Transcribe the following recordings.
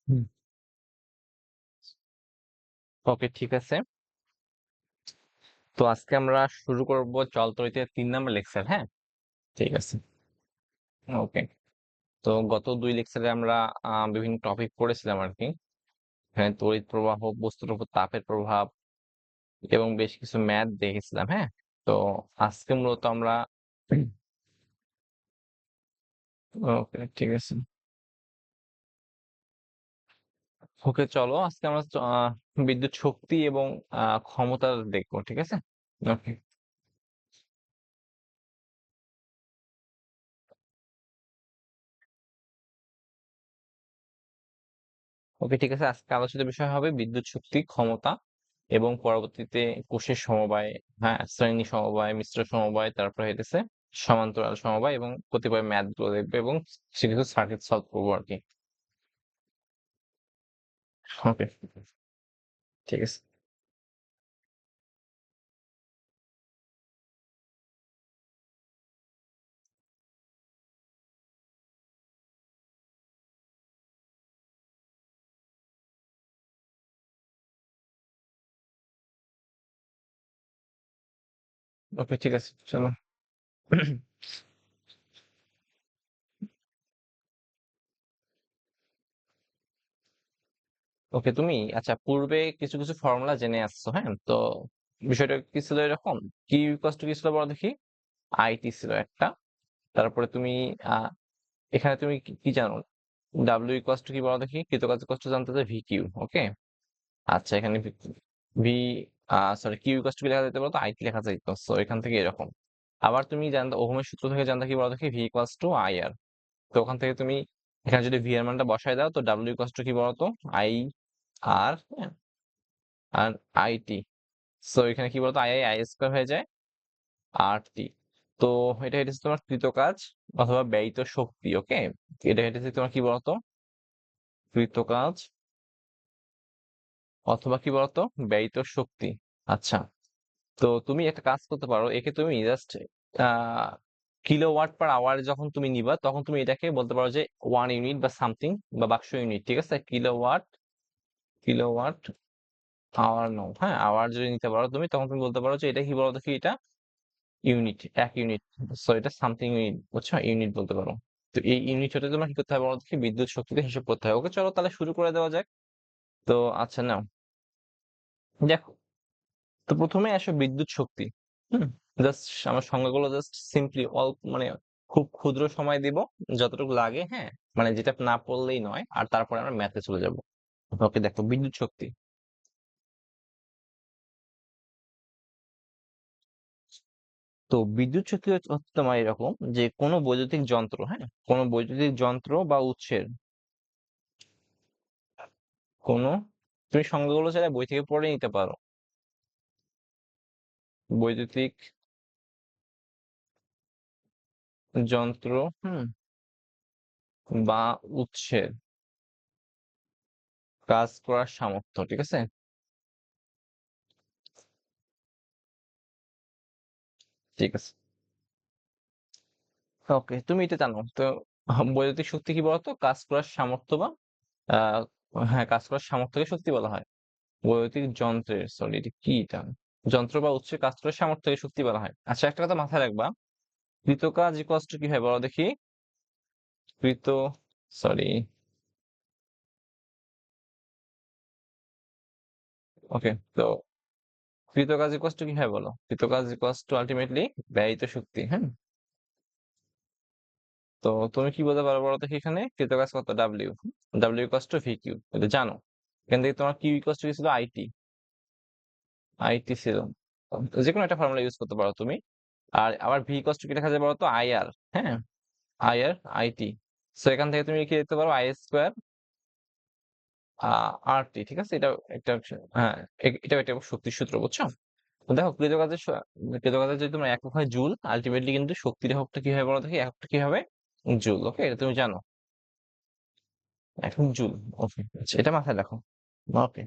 হুম। ওকে, ঠিক আছে। তো আজকে আমরা শুরু করব চলতরিতে 3 নম্বর লেকচার। হ্যাঁ, ঠিক আছে। ওকে। তো গত 2 লেকচারে আমরা বিভিন্ন টপিক পড়েছিলাম আর কি। হ্যাঁ, তড়িৎ প্রবাহ, বস্তুর উপর তাপের প্রভাব এবং বেশ কিছু ম্যাথ দেখেছিলাম। হ্যাঁ, তো আজকে মূলত আমরা ওকে, ঠিক আছে। ওকে, চলো আজকে আমরা বিদ্যুৎ শক্তি এবং ক্ষমতা দেখবো, ঠিক আছে। ওকে। ওকে, ঠিক আছে। আজকে আলোচিত বিষয় হবে বিদ্যুৎ শক্তি, ক্ষমতা এবং পরবর্তীতে কোষের সমবায়, হ্যাঁ, শ্রেণী সমবায়, মিশ্র সমবায়, তারপরে হইতেছে সমান্তরাল সমবায় এবং কতিপয় ম্যাথ গুলো দেখবে এবং সে কিছু সার্কিট সলভ করবো আর কি। ওকে, ঠিক আছে। ওকে, ঠিক আছে, চলো। ওকে, তুমি আচ্ছা পূর্বে কিছু কিছু ফর্মুলা জেনে আসছো। হ্যাঁ, তো বিষয়টা কি ছিল এরকম, কি ইকুয়াল টু কি ছিল বলো দেখি। আইটি ছিল একটা। তারপরে তুমি আহ এখানে তুমি কি কি জানো, ডাব্লিউ ইকুয়াল টু কি বলো দেখি, কৃতকাজ কষ্ট জানতে চাই ভি কিউ। ওকে, আচ্ছা এখানে V sorry Q equal to কি লেখা যেতে বলতো, আইটি লেখা যাইতো, সো এখান থেকে এরকম। আবার তুমি জানতো ওহমের সূত্র থেকে জানতে কি বলো দেখি, ভি ইকুয়াল টু আই আর। তো ওখান থেকে তুমি এখানে যদি ভি এর মানটা বসায় দাও, তো ডাব্লিউ ইকুয়াল টু কি বলতো, I R R IT. So এখানে কি বলতো, আই আই আই স্কয়ার হয়ে যায় আর টি। তো এটা হচ্ছে তোমার কৃতকাজ অথবা ব্যয়িত শক্তি। ওকে, এটা হচ্ছে তোমার কি বলতো, কৃতকাজ অথবা কি বলতো, ব্যয়িত শক্তি। আচ্ছা, তো তুমি একটা কাজ করতে পারো, একে তুমি জাস্ট আহ কিলোওয়াট পার আওয়ার যখন তুমি নিবা, তখন তুমি এটাকে বলতে পারো যে 1 ইউনিট বা সামথিং বা বাক্স ইউনিট, ঠিক আছে। কিলোওয়াট, কিলোওয়াট আওয়ার নাও, হ্যাঁ, আওয়ার যদি নিতে পারো তুমি, তখন তুমি বলতে পারো যে এটা কি বলতো কি, এটা ইউনিট, 1 ইউনিট। সো এটা সামথিং ইউনিট, বুঝছো, ইউনিট বলতে পারো। তো এই ইউনিট হতে তোমার কি করতে হবে বলো দেখি, বিদ্যুৎ শক্তিতে হিসাব করতে হবে। ওকে, চলো তাহলে শুরু করে দেওয়া যাক। তো আচ্ছা নাও, দেখো, তো প্রথমে আসো বিদ্যুৎ শক্তি। হুম, জাস্ট আমার সংজ্ঞাগুলো জাস্ট সিম্পলি অল্প, মানে খুব ক্ষুদ্র সময় দিব, যতটুকু লাগে। হ্যাঁ, মানে যেটা না পড়লেই নয়, আর তারপরে আমরা ম্যাথে চলে যাব। ওকে, দেখো বিদ্যুৎ শক্তি। তো বিদ্যুৎ শক্তি হচ্ছে তোমার এরকম যে কোনো বৈদ্যুতিক যন্ত্র, হ্যাঁ, কোনো বৈদ্যুতিক যন্ত্র বা উৎসের কোনো, তুমি সংজ্ঞাগুলো চাইলে বই থেকে পড়ে নিতে পারো। বৈদ্যুতিক যন্ত্র, হুম, বা উৎসের কাজ করার সামর্থ্য, ঠিক আছে। ঠিক আছে, ওকে, তুমি এটা জানো তো। বৈদ্যুতিক শক্তি কি বলতো, কাজ করার সামর্থ্য বা আহ হ্যাঁ, কাজ করার সামর্থ্যকে শক্তি বলা হয়। বৈদ্যুতিক যন্ত্রের, সরি এটা কি, এটা যন্ত্র বা উৎসের কাজ করার সামর্থ্যকে শক্তি বলা হয়। আচ্ছা, একটা কথা মাথায় রাখবা, কৃতকাজ ইকুয়ালস টু কি হয় বলো দেখি, কৃত, সরি, ওকে, তো কৃতকাজ ইকুয়ালস টু কি হয় বলো, কৃতকাজ ইকুয়ালস টু আলটিমেটলি ব্যয়িত শক্তি। হ্যাঁ, তো তুমি কি বলতে পারো বলো দেখি, এখানে কৃতকাজ কত, W, W equals to V Q, এটা জানো। এখান থেকে তোমার কিউ ইকুয়ালস টু কি ছিল, আইটি, আইটি ছিল। যে কোনো একটা ফর্মুলা ইউজ করতে পারো তুমি। আর আবার ভি ইকুয়ালস টু কি লেখা যায় বলো তো, আই আর। হ্যাঁ, আই আর আইটি। সো এখান থেকে তুমি কি লিখতে পারো, আই স্কোয়ার আর টি, ঠিক আছে। এটা একটা, হ্যাঁ, এটা একটা শক্তির সূত্র, বুঝছো। তো দেখো কৃতকাজের কৃতকাজের যদি তোমার একক হয় জুল, আলটিমেটলি কিন্তু শক্তির এককটা কি হয় বলো দেখি, এককটা কি হবে, জুল। ওকে, এটা তুমি জানো, এখন জুল। ওকে, আচ্ছা এটা মাথায় রাখো। ওকে,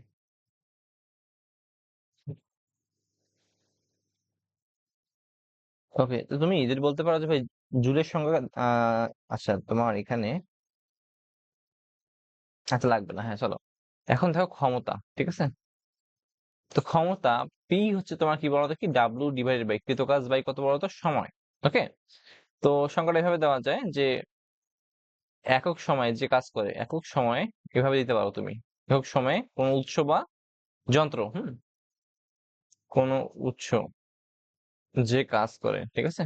ওকে, তো তুমি যদি বলতে পারো যে ভাই জুলের সংজ্ঞা, আচ্ছা তোমার এখানে আচ্ছা লাগবে না, হ্যাঁ চলো। এখন দেখো ক্ষমতা, ঠিক আছে? তো ক্ষমতা পি হচ্ছে তোমার কি বলতো কি ডাব্লিউ ডিভাইডেড বাই কৃতকাজ বাই কত বলতো সময়। ওকে, তো সংখ্যাটা এভাবে দেওয়া যায় যে একক সময়ে যে কাজ করে, একক সময়ে এভাবে দিতে পারো তুমি। একক সময়ে কোনো উৎস বা যন্ত্র, কোনো উৎস যে কাজ করে, ঠিক আছে,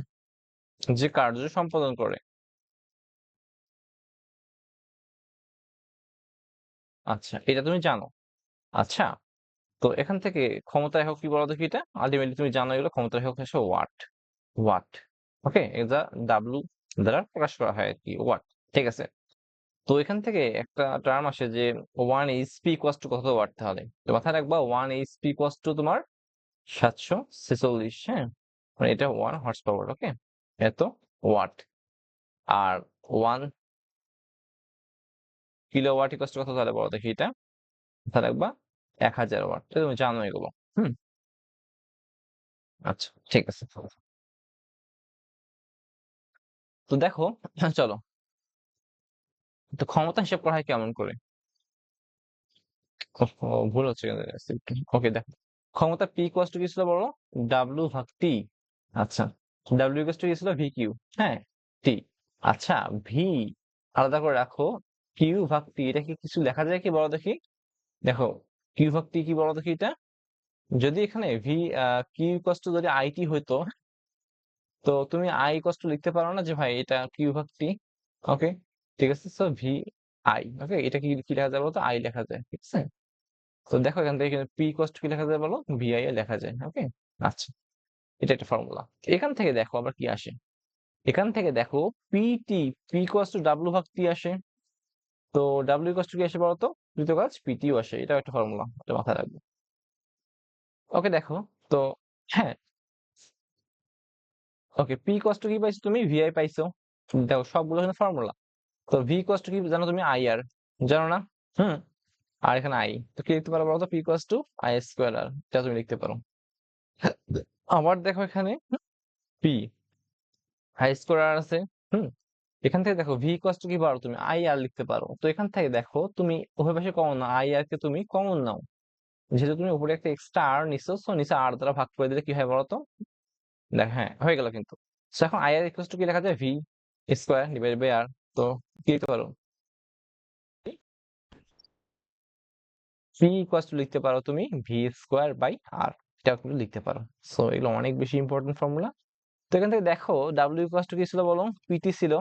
যে কার্য সম্পাদন করে। আচ্ছা, এটা তুমি জানো। আচ্ছা, তো এখান থেকে ক্ষমতা একক কি বলতো কি এটা আলটিমেটলি তুমি জানো এগুলো ক্ষমতা একক হচ্ছে ওয়াট। ওয়াট, ওকে, এটা ডাব্লু দ্বারা প্রকাশ করা হয় আর কি, ওয়াট। ঠিক আছে, তো এখান থেকে একটা টার্ম আসে যে ওয়ান এইচপি ইকুয়াস টু কত ওয়াট, তাহলে তো মাথায় রাখবা ওয়ান এইচপি ইকুয়াস টু তোমার 746, হ্যাঁ, মানে এটা 1 হর্স পাওয়ার, ওকে, এত ওয়াট। আর 1 কিলোওয়াট ইকুয়াস টু কত, তাহলে বলো দেখি এটা, মাথায় রাখবা 1000 ওয়াট, তো তুমি জানো এগুলো। হুম, আচ্ছা ঠিক আছে। তো দেখো, চলো, তো ক্ষমতা হিসাব করা হয় কেমন করে? ভুল হচ্ছে, ওকে দেখো, ক্ষমতা পি ইকুয়াস টু কি ছিল বলো, ডাব্লিউ ভাগ টি। আচ্ছা, ডাব্লিউ ইকুয়াস টু কি ছিল ভি কিউ, হ্যাঁ, টি। আচ্ছা, ভি আলাদা করে রাখো, কিউ ভাগ টি, এটা কি কিছু লেখা যায় কি বলো দেখি? দেখো, কিউ ভাগ টি কি বলো দেখি এটা, যদি এখানে ভি কিউ ইকুয়াস টু যদি আইটি হইতো, তো তুমি আই ইকুয়াস টু লিখতে পারো না যে ভাই এটা কিউ ভাগ টি। ওকে, ঠিক আছে, সো ভি আই, ওকে, এটা কি কি লেখা যায় বলো তো, আই লেখা যায়, ঠিক আছে। তো দেখো এখান থেকে পি কস্ট কি লেখা যায় বলো, ভিআই এ লেখা যায়, ওকে। আচ্ছা, এটা একটা ফর্মুলা। এখান থেকে দেখো আবার কি আসে, এখান থেকে দেখো PT, P cost to W ভাগ টি আসে। তো ডাব্লিউ কস্ট কি আসে বলো তো, কৃত কাজ পিটিও আসে, এটাও একটা ফর্মুলা, এটা মাথায় রাখবো। ওকে দেখো, তো হ্যাঁ, ওকে, পি কস্ট কি পাইছো তুমি, ভিআই পাইছো। দেখো সবগুলো এখানে ফর্মুলা। তো ভি কস্ট কি জানো তুমি, আই আর, জানো না? হুম, আর এখানে আই, তো কি লিখতে পারো বলো তো, P cost to I square R, এটা তুমি লিখতে পারো। আবার দেখো এখানে পি হাই স্কোয়ার আছে, হুম, এখান থেকে দেখো ভি কস্ট কি পারো তুমি, আই আর লিখতে পারো। তো এখান থেকে দেখো তুমি উভয় পাশে কমন নাও, আই আর কে তুমি কমন নাও, যেহেতু তুমি উপরে একটা এক্সট্রা আর নিছো, সো নিচে আর দ্বারা ভাগ করে দিলে কি হয় বলো তো, দেখ হ্যাঁ হয়ে গেল কিন্তু। সো এখন আই আর ইকুয়াল টু কি লেখা যায়, V square divide by R. তো কি লিখতে পারো, ভি ইকুয়াল টু লিখতে পারো তুমি ভি স্কোয়ার বাই আর, এটাও কিন্তু লিখতে পারো। সো এগুলো অনেক বেশি ইম্পর্টেন্ট ফর্মুলা। তো এখান থেকে দেখো ডাব্লিউ ইকুয়াল টু কি ছিল বলো, পিটি ছিল।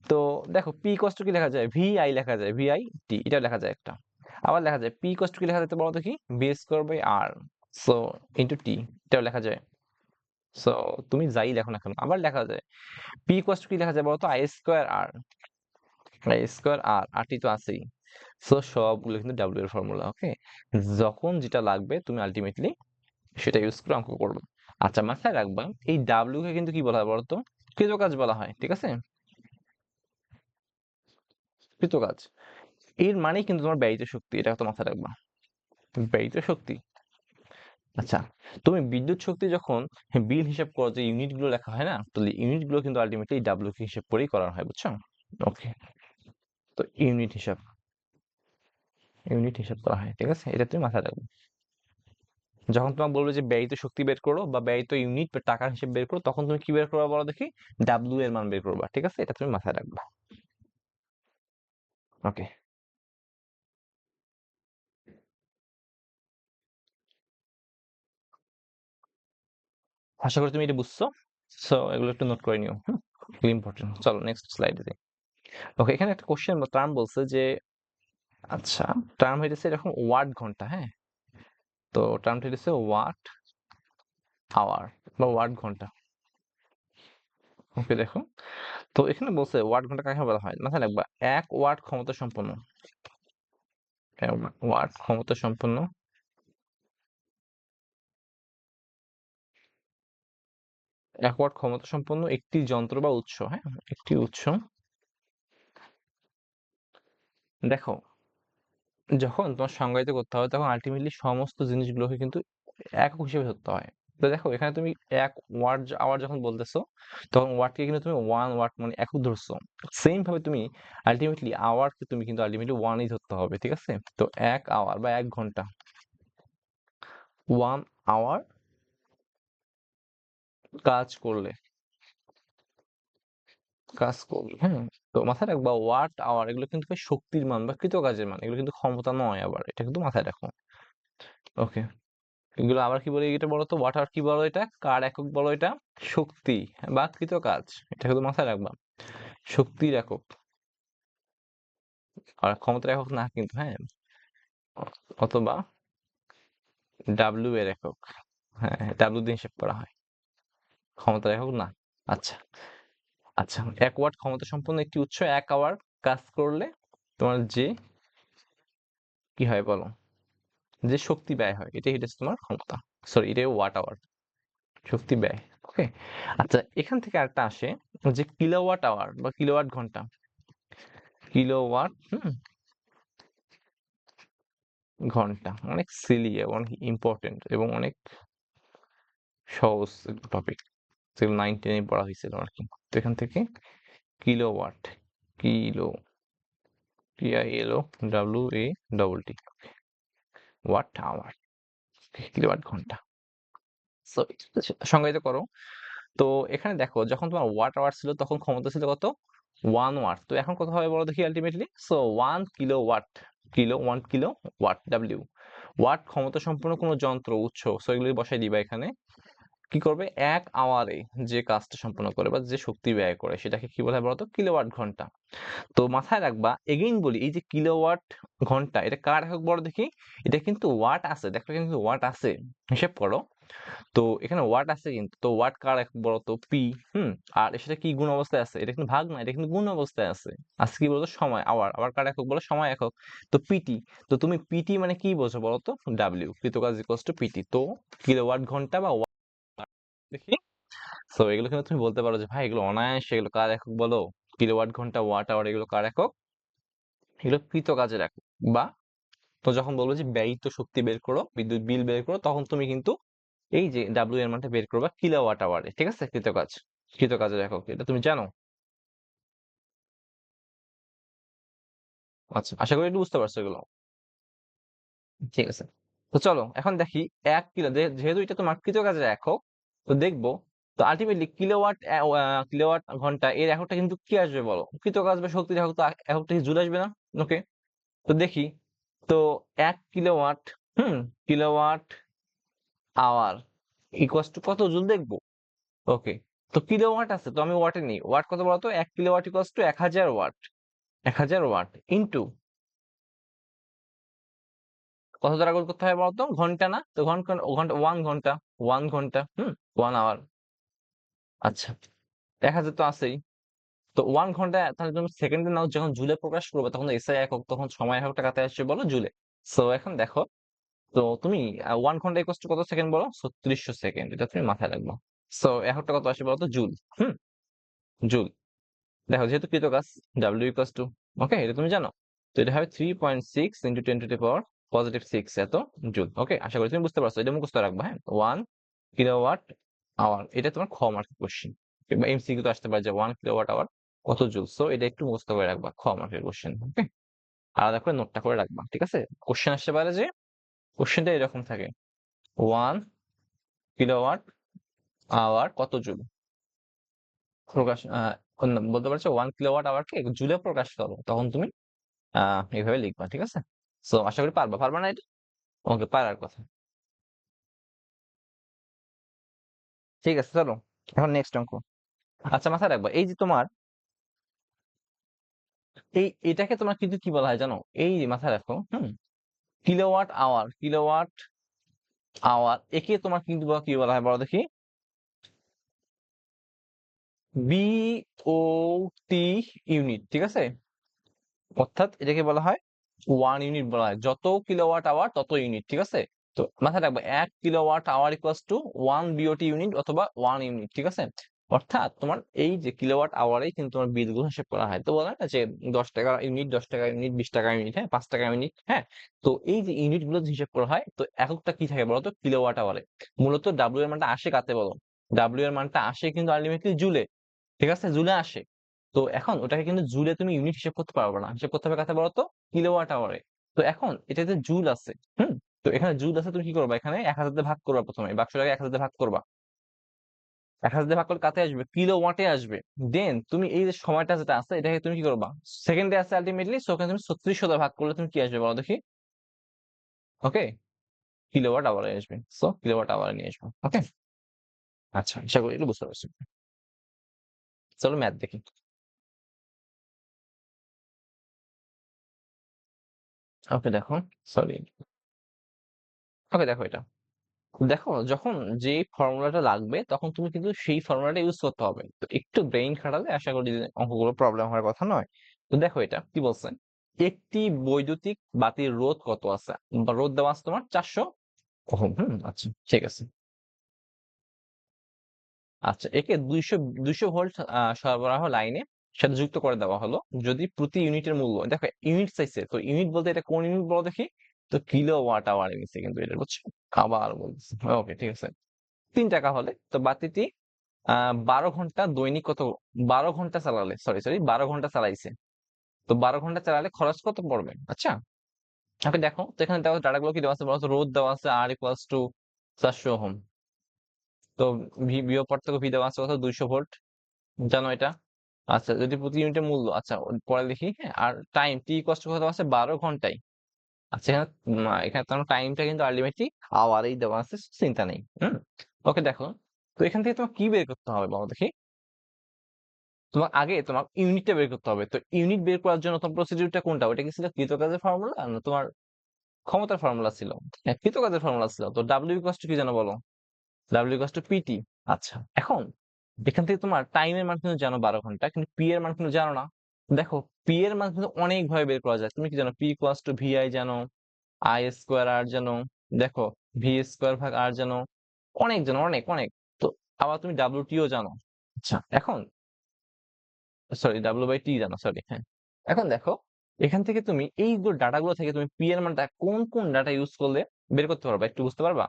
তো দেখো পি কষ্ট কি লেখা যায়, ভি আই লেখা যায়, ভি আই টি, এটা লেখা যায় একটা। আবার লেখা যায় পি কষ্ট কি লেখা যেতে বলো দেখি, B square by R, so into T, এটাও লেখা যায়। সো তুমি যাই লেখো না কেন, আবার লেখা যায় পি কষ্ট কি লেখা যায় বলো তো, I square R, I square R, আর টি তো আছেই। সো সবগুলো কিন্তু ডাব্লিউ এর ফর্মুলা, ওকে। যখন যেটা লাগবে তুমি আলটিমেটলি সেটা ইউজ করে অঙ্ক করবে। আচ্ছা, মাথায় রাখবা এই ডাব্লিউ কে কিন্তু কি বলা হয় বলতো, কৃতকাজ বলা হয়, ঠিক আছে, কৃতকাজ। এর মানেই কিন্তু তোমার ব্যয়িত শক্তি, এটা তো মাথায় রাখবা, ব্যয়িত শক্তি। আচ্ছা, তুমি বিদ্যুৎ শক্তি যখন বিল হিসাব করো, যে ইউনিট গুলো লেখা হয় না, তো ইউনিট গুলো কিন্তু আলটিমেটলি ডাব্লিউ কে হিসাব করেই করা হয়, বুঝছো? ওকে, তো ইউনিট হিসাব করা হয়, ঠিক আছে, এটা তুমি মাথায় রাখবে। যখন তোমাকে বলবে যে ব্যয়িত শক্তি বের করো বা ব্যয়িত ইউনিট বা টাকার হিসেব বের করো, তখন তুমি কি বের করবা বলো দেখি, ডাব্লিউ এর মান বের করবা, ঠিক আছে, এটা তুমি মাথায় রাখবা। ওকে, আশা করি তুমি এটা বুঝছো। সো এগুলো একটু নোট করে নিও, খুব ইম্পর্টেন্ট। চলো নেক্সট স্লাইডে যাই। ওকে, এখানে একটা কোশ্চেন বা টার্ম বলছে যে, আচ্ছা, টার্ম হইতেছে এরকম ওয়াট ঘন্টা, হ্যাঁ, তো টার্মটা হইতেছে ওয়াট আওয়ার বা ওয়াট ঘন্টা। ওকে দেখো, তো এখানে বলছে ওয়াট ঘন্টা কাকে বলা হয়, মাথায় রাখবা 1 ওয়াট ক্ষমতা সম্পন্ন, 1 ওয়াট ক্ষমতা সম্পন্ন, 1 ওয়াট ক্ষমতা সম্পন্ন একটি যন্ত্র বা উৎস, হ্যাঁ, একটি উৎস। দেখো, যখন তোমার সংজ্ঞায়িত করতে হয় তখন আলটিমেটলি সমস্ত জিনিসগুলোকে কিন্তু একক হিসেবে ধরতে হয়। তো দেখো এখানে তুমি 1 ওয়াট আওয়ার যখন বলতেছো তখন ওয়াটকে কিন্তু তুমি 1 ওয়াট মানে একক ধরছো। সেম ভাবে তুমি আলটিমেটলি আওয়ারকে তুমি কিন্তু আলটিমেটলি 1ই ধরতে হবে, ঠিক আছে? তো 1 আওয়ার বা 1 ঘন্টা, 1 আওয়ার কাজ করলে, হ্যাঁ? তো মাথায় রাখবা ওয়াট আওয়ার এগুলো কিন্তু ভাই শক্তির মান বা কৃতকাজের মান, এগুলো কিন্তু ক্ষমতা নয়, আবার এটা কিন্তু মাথায় রাখো। ওকে, এগুলো আবার কি বলে এটা বলো তো, ওয়াট আওয়ার কি বলো, এটা কার একক বলো, এটা শক্তি বা কৃতকাজ, এটা কিন্তু মাথায় রাখবা, শক্তির একক আর ক্ষমতার একক না কিন্তু, হ্যাঁ? অথবা ডাব্লিউ এর একক, হ্যাঁ ডাব্লিউ দিয়ে হিসেব করা হয়, ক্ষমতার একক না। আচ্ছা, আচ্ছা, 1 ওয়াট ক্ষমতা সম্পন্ন একটি উৎস 1 আওয়ার কাজ করলে তোমার যে কি হয় বলো, যে শক্তি ব্যয় হয় এটাই হচ্ছে তোমার ক্ষমতা, সরি এটাই ওয়াট আওয়ার, শক্তি ব্যয়। ওকে, আচ্ছা এখান থেকে আরেকটা আসে যে কিলোওয়াট আওয়ার বা কিলোওয়াট ঘন্টা, কিলোওয়াট ঘন্টা অনেক সিলি এবং ইম্পর্টেন্ট এবং অনেক সহজ টপিক, যেগুলো 9 10 পড়া হয়েছিল আর কি। তো এখান থেকে kilowatt, kilo, PILO WATT, watt hour, kilowatt ঘন্টা। সো সংজ্ঞায়িত করো। তো এখানে দেখো যখন তোমার ওয়াট আওয়ার ছিল তখন ক্ষমতা ছিল কত, 1 ওয়াট। তো এখন কত হবে বলো দেখি ultimately, so 1 kilowatt, kilo 1 kilo watt, W watt ক্ষমতা সম্পন্ন কোনো যন্ত্র উৎস, সো এগুলো বসাই দিবা এখানে। কি করবে 1 আওয়ারে যে কাজটা সম্পন্ন করে বা যে শক্তি ব্যয় করে সেটাকে কি বলা হয় বলতো, কিলোওয়াট ঘন্টা। তো মাথায় রাখবা, এগেইন বলি, এই যে কিলোওয়াট ঘন্টা এটা কার একক বলো দেখি, এটা কিন্তু ওয়াট আছে, দেখো এখানে কিন্তু ওয়াট আছে, হিসেব করো। তো এখানে ওয়াট আছে কিন্তু, তো ওয়াট কার একক বলো তো, পি। আর সেটা কি গুণ অবস্থায় আছে, এটা কিন্তু ভাগ না, এটা কিন্তু গুণ অবস্থায় আছে। আজকে কি বলতো, সময়, আওয়ার, আবার কার একক বলো, সময় একক। তো পিটি, তো তুমি পিটি মানে কি বোঝো বলো তো, ডাব্লিউ, কৃতকাজ ইকুয়ালস টু পিটি। তো কিলোওয়াট ঘন্টা বা ওয়াট দেখি। সো এগুলো কিন্তু তুমি বলতে পারো যে ভাই এগুলো অনায়াসে, এগুলো কার একক বলো, কিলোওয়াট ঘন্টা, ওয়াট আওয়ার, এগুলো কার একক, এগুলো কৃতকাজের একক। বা তো যখন বলবো যে ব্যয়িত শক্তি বের করো, বিদ্যুৎ বিল বের করো, তখন তুমি কিন্তু এই যে ডাব্লিউ এর মানটা বের করবা কিলোওয়াট আওয়ারে, ঠিক আছে? কৃতকাজ, কৃতকাজের একক, এটা তুমি জানো। আচ্ছা, আশা করি একটু বুঝতে পারছো এগুলো। ঠিক আছে, তো চলো এখন দেখি 1 কিলো, যেহেতু এটা তোমার কৃতকাজের একক, তো দেখবো, তো আলটিমেটলি কিলোওয়াট, কিলোওয়াট ঘন্টা এর এককটা কিন্তু কি আসবে বলো, কৃতকাজ বা শক্তির একক, তো এককটা কি জুল আসবে না? ওকে, তো দেখি। তো 1 kilowatt, kilowatt hour equals to কত জুল দেখবো। ওকে, তো কিলোওয়াট আছে, তো আমি ওয়াটে নেই, ওয়াট কত বলতো, 1 kilowatt equals to 1000 watt, 1000 watt into কত দ্বারা গুণ করতে হয় বলতো, ঘন্টা না, তো ঘন্টা, ঘন্টা 1 ঘন্টা, 1 ঘন্টা, 1 আওয়ার। আচ্ছা, 1000 তো আছেই। তো 1 ঘন্টা তাহলে তুমি সেকেন্ডে নাও, যখন জুলে প্রকাশ করবে তখন এসআই একক, তখন সময় এককটা কাতে আসছে বলো, জুলে। সো এখন দেখো, তো তুমি 1 ঘন্টা ইকুয়ালস টু কত সেকেন্ড বলো, 3600 সেকেন্ড, এটা তুমি মাথায় রাখবা। সো এককটা কত আসে বলতো, জুল। হুম, জুল। দেখো যেহেতু কৃতকাজ, ডাব্লিউ ইকুয়ালস টু, ওকে এটা তুমি জানো, তো এটা হবে 3.6 into 10 to the power positive 6 এত জুল। ওকে, আশা করি তুমি বুঝতে পারছো, এটা মুখস্থ রাখবা, হ্যাঁ। 1 কিলোওয়াট আওয়ার, এটা তোমার খ মার্কের কোশ্চেন বা এমসিকিউ তো আসতে পারে যে 1 কিলোওয়াট আওয়ার কত জুল, সো এটা একটু মুখস্থ করে রাখবা, খ মার্কের কোশ্চেন। ওকে, আলাদা করে নোটটা করে রাখবা, ঠিক আছে? কোশ্চেন আসতে পারে যে, কোশ্চেনটা এরকম থাকে, 1 কিলোওয়াট আওয়ার কত জুল, প্রকাশ বলতে পারছো 1 কিলোওয়াট আওয়ারকে জুলে প্রকাশ করো, তখন তুমি এইভাবে লিখবা, ঠিক আছে? সো আশা করি পারবা, পারবা না এটা? ওকে, পারার কথা। ঠিক আছে, চলো এখন নেক্সট অঙ্ক। আচ্ছা মাথায় রাখবা, এই যে তোমার এটাকে তোমার কিন্তু কি বলা হয় জানো, এই যে মাথায় রাখো, কিলোওয়াট আওয়ার, কিলোওয়াট আওয়ার একে তোমার কিন্তু কি বলা হয় বলো দেখি, বিওটি ইউনিট, ঠিক আছে? অর্থাৎ এটাকে বলা হয় 1 ইউনিট বলা হয়, যত কিলোওয়াট আওয়ার তত ইউনিট, ঠিক আছে? তো মাথায় রাখবে 1 kilowatt hour equals to 1 BOT unit অথবা 1 ইউনিট, ঠিক আছে? অর্থাৎ তোমার এই যে কিলোওয়াট আওয়ারেই কিন্তু তোমার বিলগুলো হিসাব করা হয়। তো বলে না যে 10 টাকা ইউনিট, 10 টাকা ইউনিট, 20 টাকা ইউনিট, হ্যাঁ, 5 টাকা ইউনিট, হ্যাঁ। তো এই যে ইউনিট গুলো যে হিসাব করা হয়, তো এককটা কি থাকে বলতো? কিলোওয়াট আওয়ারে। মূলত ডাব্লিউ এর মানটা আসে কাতে বলো? ডাব্লিউ এর মানটা আসে কিন্তু আলটিমেটলি জুলে। ঠিক আছে, জুলে আসে। তো এখন ওটাকে কিন্তু জুলে তুমি ইউনিট হিসাব করতে পারবে না, হিসাব করতে হবে কাতে বলতো? কিলোওয়াট আওয়ারে। তো এখন এটাতে জুল আছে, হুম। তো এখানে জুল আছে, তুমি কি করবা? এখানে 1000 দিয়ে ভাগ করবা, প্রথমে বাক্সটাকে 1000 দিয়ে ভাগ করবা। 1000 দিয়ে ভাগ করলে কাতে আসবে? কিলোওয়াটে আসবে। দেন তুমি এই যে সময়টা যেটা আছে এটাকে তুমি কি করবা? সেকেন্ডে আছে আলটিমেটলি, সো ওখানে তুমি 3600 দিয়ে ভাগ করলে তুমি কি আসবে বলো দেখি? ওকে, কিলোওয়াট আওয়ারে আসবে। সো কিলোওয়াট আওয়ারে নিয়ে আসবে। ওকে, আচ্ছা, আশা করি এটা বুঝতে পারছো। চলো ম্যাথ দেখি। ওকে দেখো, সরি, ওকে দেখো এটা। দেখো, যখন যে ফর্মুলাটা লাগবে তখন তুমি কিন্তু সেই ফর্মুলাটা ইউজ করতে হবে। তো একটু ব্রেইন খাটালে আশা করি যে অঙ্কগুলো প্রবলেম হওয়ার কথা নয়। তো দেখো এটা কি বলছে? একটি বৈদ্যুতিক বাতির রোধ কত আছে? বা রোধ দেওয়া আছে তোমার 400 ওহম। আচ্ছা, ঠিক আছে। আচ্ছা, একে 200 ভোল্ট সরবরাহ লাইনে সাথে যুক্ত করে দেওয়া হলো। যদি প্রতি ইউনিটের মূল্য, দেখো ইউনিট চাইছে, তো ইউনিট বলতে এটা কোন ইউনিট বলো দেখি? তো কিলোওয়াট আওয়ার নিচ্ছে কিন্তু এটা, বুঝছো? আবার বলছি, ওকে ঠিক আছে। 3 টাকা হলে তো বাতিটি 12 ঘন্টা দৈনিক কত? 12 ঘন্টা চালালে, সরি 12 ঘন্টা চালাইছে। তো 12 ঘন্টা চালালে খরচ কত পড়বে? আচ্ছা, ওকে দেখো তো এখানে দেখো ডাটাগুলো কি দেওয়া আছে বলতো? রোধ দেওয়া আছে আর ইকুয়ালস টু 400 ওহম। তো ভি বিয়োগ পর থেকে ভি দেওয়া আছে কত? 200 ভোল্ট, জানো এটা? আচ্ছা, যদি প্রতি ইউনিটের মূল্য, আচ্ছা পরে লিখি, হ্যাঁ। আর টাইম টি ইকুয়ালস টু কত দেওয়া আছে? 12 ঘন্টায়। আচ্ছা, এখানে এখানে তোমার টাইমটা কিন্তু আলটিমেটলি আওয়ারেই দেওয়া আছে, চিন্তা নেই, হুম। ওকে দেখো, তো এখান থেকে তোমার কি বের করতে হবে বলো দেখি? তোমার আগে তোমার ইউনিটটা বের করতে হবে। তো ইউনিট বের করার জন্য তোমার প্রসিডিউরটা কোনটা? ওটা কি ছিল কৃতকাজের ফর্মুলা না তোমার ক্ষমতার ফর্মুলা ছিল? হ্যাঁ, কৃতকাজের ফর্মুলা ছিল। তো ডাব্লিউ ইকুয়ালস টু কি জানো বলো? W equals to PT. আচ্ছা, এখন এখান থেকে তোমার টাইমের মান কিন্তু জানো 12 ঘন্টা, কিন্তু পি এর মান কিন্তু জানো না। দেখো, পি এর মান কিন্তু অনেক ভাবে বের করা যায়। তুমি কি জানো? পি ইকুয়ালস টু ভিআই জানো, আই স্কোয়ার আর জানো, দেখো ভি স্কোয়ার ভাগ আর জানো, অনেক জানো, অনেক অনেক। তো আবার তুমি ডাব্লিউ টিও জানো। আচ্ছা, এখন সরি ডাব্লিউ বাই টি জানো, সরি, হ্যাঁ। এখন দেখো, এখান থেকে তুমি এই ডাটাগুলো থেকে তুমি পি এর মানটা কোন কোন ডাটা ইউজ করলে বের করতে পারবা, একটু বুঝতে পারবা?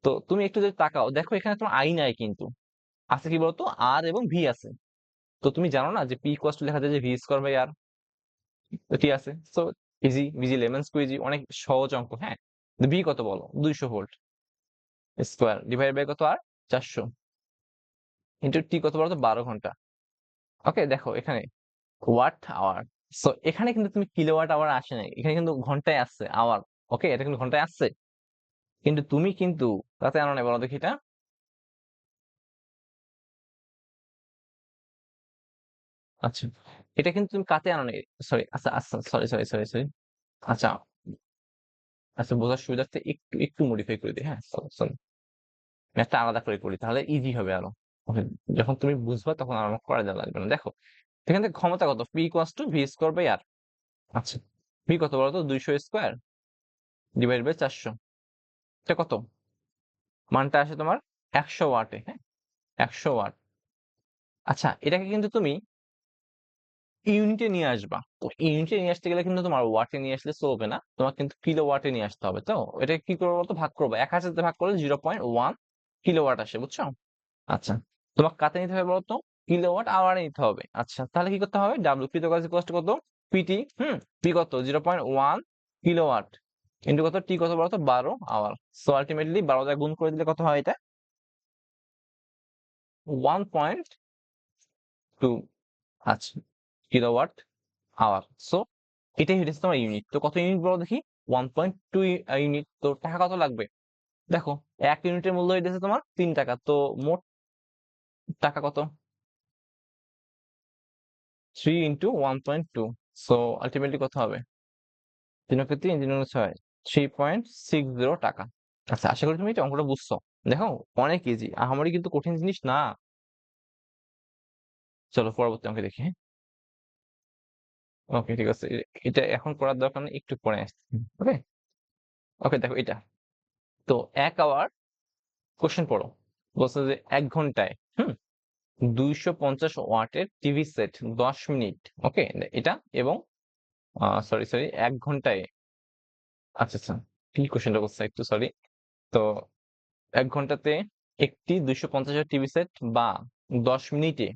তো তুমি একটু যদি তাকাও, দেখো এখানে তোমার আই নাই কিন্তু, আছে কি বলতো? আর এবং ভি আছে। তো তুমি জানো না যে পি ইকুয়াল টু লেখা যায় যে ভি স্কোয়ার বাই আর? তো কি আছে? So easy, easy lemon squeegee, অনেক সহজ অঙ্ক, হ্যাঁ। ভি কত বলো? 200 ভোল্ট স্কোয়ার ডিভাইড বাই কত? আর 400 ইন্টু টি কত বলো তো? 12 ঘন্টা। ওকে দেখো এখানে ওয়াট আওয়ার। সো এখানে কিন্তু তুমি কিলোওয়াট আওয়ার আসে নাই, এখানে কিন্তু ঘন্টায় আসছে আওয়ার। ওকে, এটা কিন্তু ঘন্টায় আসছে, কিন্তু তুমি কিন্তু তাতে আনো নাই, বলো দেখি এটা? আচ্ছা, এটা কিন্তু তুমি কাতে আনো নাই। সরি, আচ্ছা আচ্ছা, সরি। আচ্ছা, আচ্ছা, বোঝার সুবিধার্থে একটু একটু মডিফাই করে দিই, হ্যাঁ। সরি, ম্যাথটা আলাদা করে করি তাহলে ইজি হবে আরো। ওকে, যখন তুমি বুঝবা তখন আর আমার করা যাওয়া লাগবে না। দেখো এখান থেকে ক্ষমতা কত? P equals to V square by R. আচ্ছা, ভি কত বলতো? 200 স্কোয়ার ডিভাইড বাই 400, এটা কত? মানটা আসে তোমার 100 ওয়াটে, হ্যাঁ, 100 ওয়াট। আচ্ছা, এটাকে কিন্তু তুমি ইউনিটে নিয়ে আসবা। তো ইউনিটে নিয়ে আসতে গেলে কিন্তু তোমার ওয়াটে নিয়ে আসলে চলবে না, তোমার কিন্তু কিলো ওয়াটে নিয়ে আসতে হবে। তো এটা কি করবো বলতো? ভাগ করবো, 1000 দিয়ে ভাগ করলে 0.1 কিলোওয়াট আসে, বুঝছো? আচ্ছা, তোমাকে কাতে নিতে হবে বলতো? কিলোওয়াট আওয়ারে নিতে হবে। আচ্ছা, তাহলে কি করতে হবে? ডাব্লিউ কৃত কাজ কষ্ট কত? পিটি, পি কত? 0.1 কিলোওয়াট ইন্টু কত? টি কত বলতো? 12 আওয়ার। সো আলটিমেটলি 12 দিয়ে গুণ করে দিলে কত হয় এটা? 1.2, আচ্ছা, কিলোওয়াট আওয়ার। সো এটাই হচ্ছে তোমার ইউনিট। তো কত ইউনিট বলো দেখি? 1.2 ইউনিট। তো টাকা কত লাগবে? দেখো, 1 ইউনিটের মূল্য হইতেছে তোমার 3 টাকা। তো মোট টাকা কত? 3 ইন্টু 1.2। সো আলটিমেটলি কত হবে? 3 × 3 3 × 6, 3.60 টাকা। আচ্ছা, আশা করি তুমি এটা অঙ্কটা বুঝছো। দেখো, অনেক ইজি, আহামরি কিন্তু কঠিন জিনিস না। চলো পরবর্তী অঙ্কে দেখি, হ্যাঁ। ওকে ঠিক আছে, এটা এখন করার দরকার নেই, একটু পরে আসছে। ওকে, ওকে দেখো এটা। তো 1 আওয়ার, কোশ্চেন পড়ো। বলছে যে 1 ঘন্টায়, 250 ওয়াটের টিভি সেট 10 মিনিট, ওকে, এটা এবং সরি সরি 1 ঘন্টায়, আচ্ছা আচ্ছা, কি কোশ্চেনটা করছে একটু সরি। তো 1 ঘন্টাতে একটি 250 টিভি সেট বা 10 মিনিটে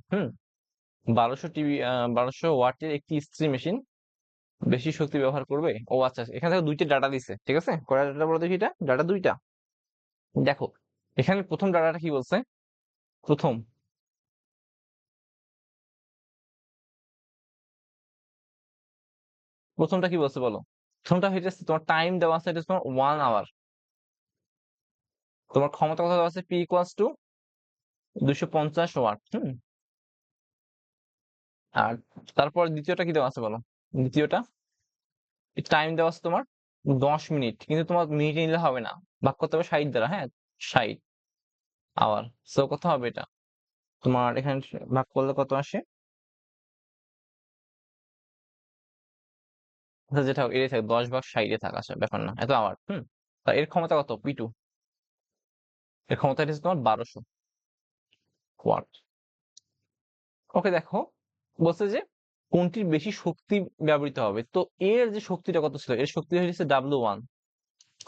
1200 ওয়াটের একটি ইস্ত্রি মেশিন বেশি শক্তি ব্যবহার করবে। ও আচ্ছা, এখানে থেকে দুইটা ডাটা দিছে, ঠিক আছে, কয়টা ডাটা বলো দেখি, এটা ডাটা দুইটা। দেখো এখানে প্রথম ডাটাটা কি বলছে, প্রথম প্রথমটা কি বলছে বলো? প্রথমটা হইতেছে তোমার টাইম দেওয়া আছে, এটা তোমার 1 আওয়ার। তোমার ক্ষমতা কথা দেওয়া আছে পি ইকুয়ালস টু 250 ওয়াট। আর তারপর দ্বিতীয়টা কি দেওয়া আছে বলো? দ্বিতীয়টা টাইম দেওয়া আছে তোমার 10 মিনিট, কিন্তু তোমার মিনিটে নিলে হবে না, ভাগ করতে হবে 60 দ্বারা, হ্যাঁ, 60 আওয়ার। সো কত হবে এটা তোমার এখানে ভাগ করলে কত আসে? আচ্ছা, যেটা হোক এটাই থাকে, 10 ভাগ 60 থাক, আসে ব্যাপার না, এত আওয়ার। তা এর ক্ষমতা কত? পি2, এর ক্ষমতা হচ্ছে তোমার 1200 ওয়াট। ওকে, দেখো বলছে যে কোনটির বেশি শক্তি ব্যবহৃত হবে, তো এর যে শক্তিটা কত ছিল, এর শক্তি হচ্ছে W1,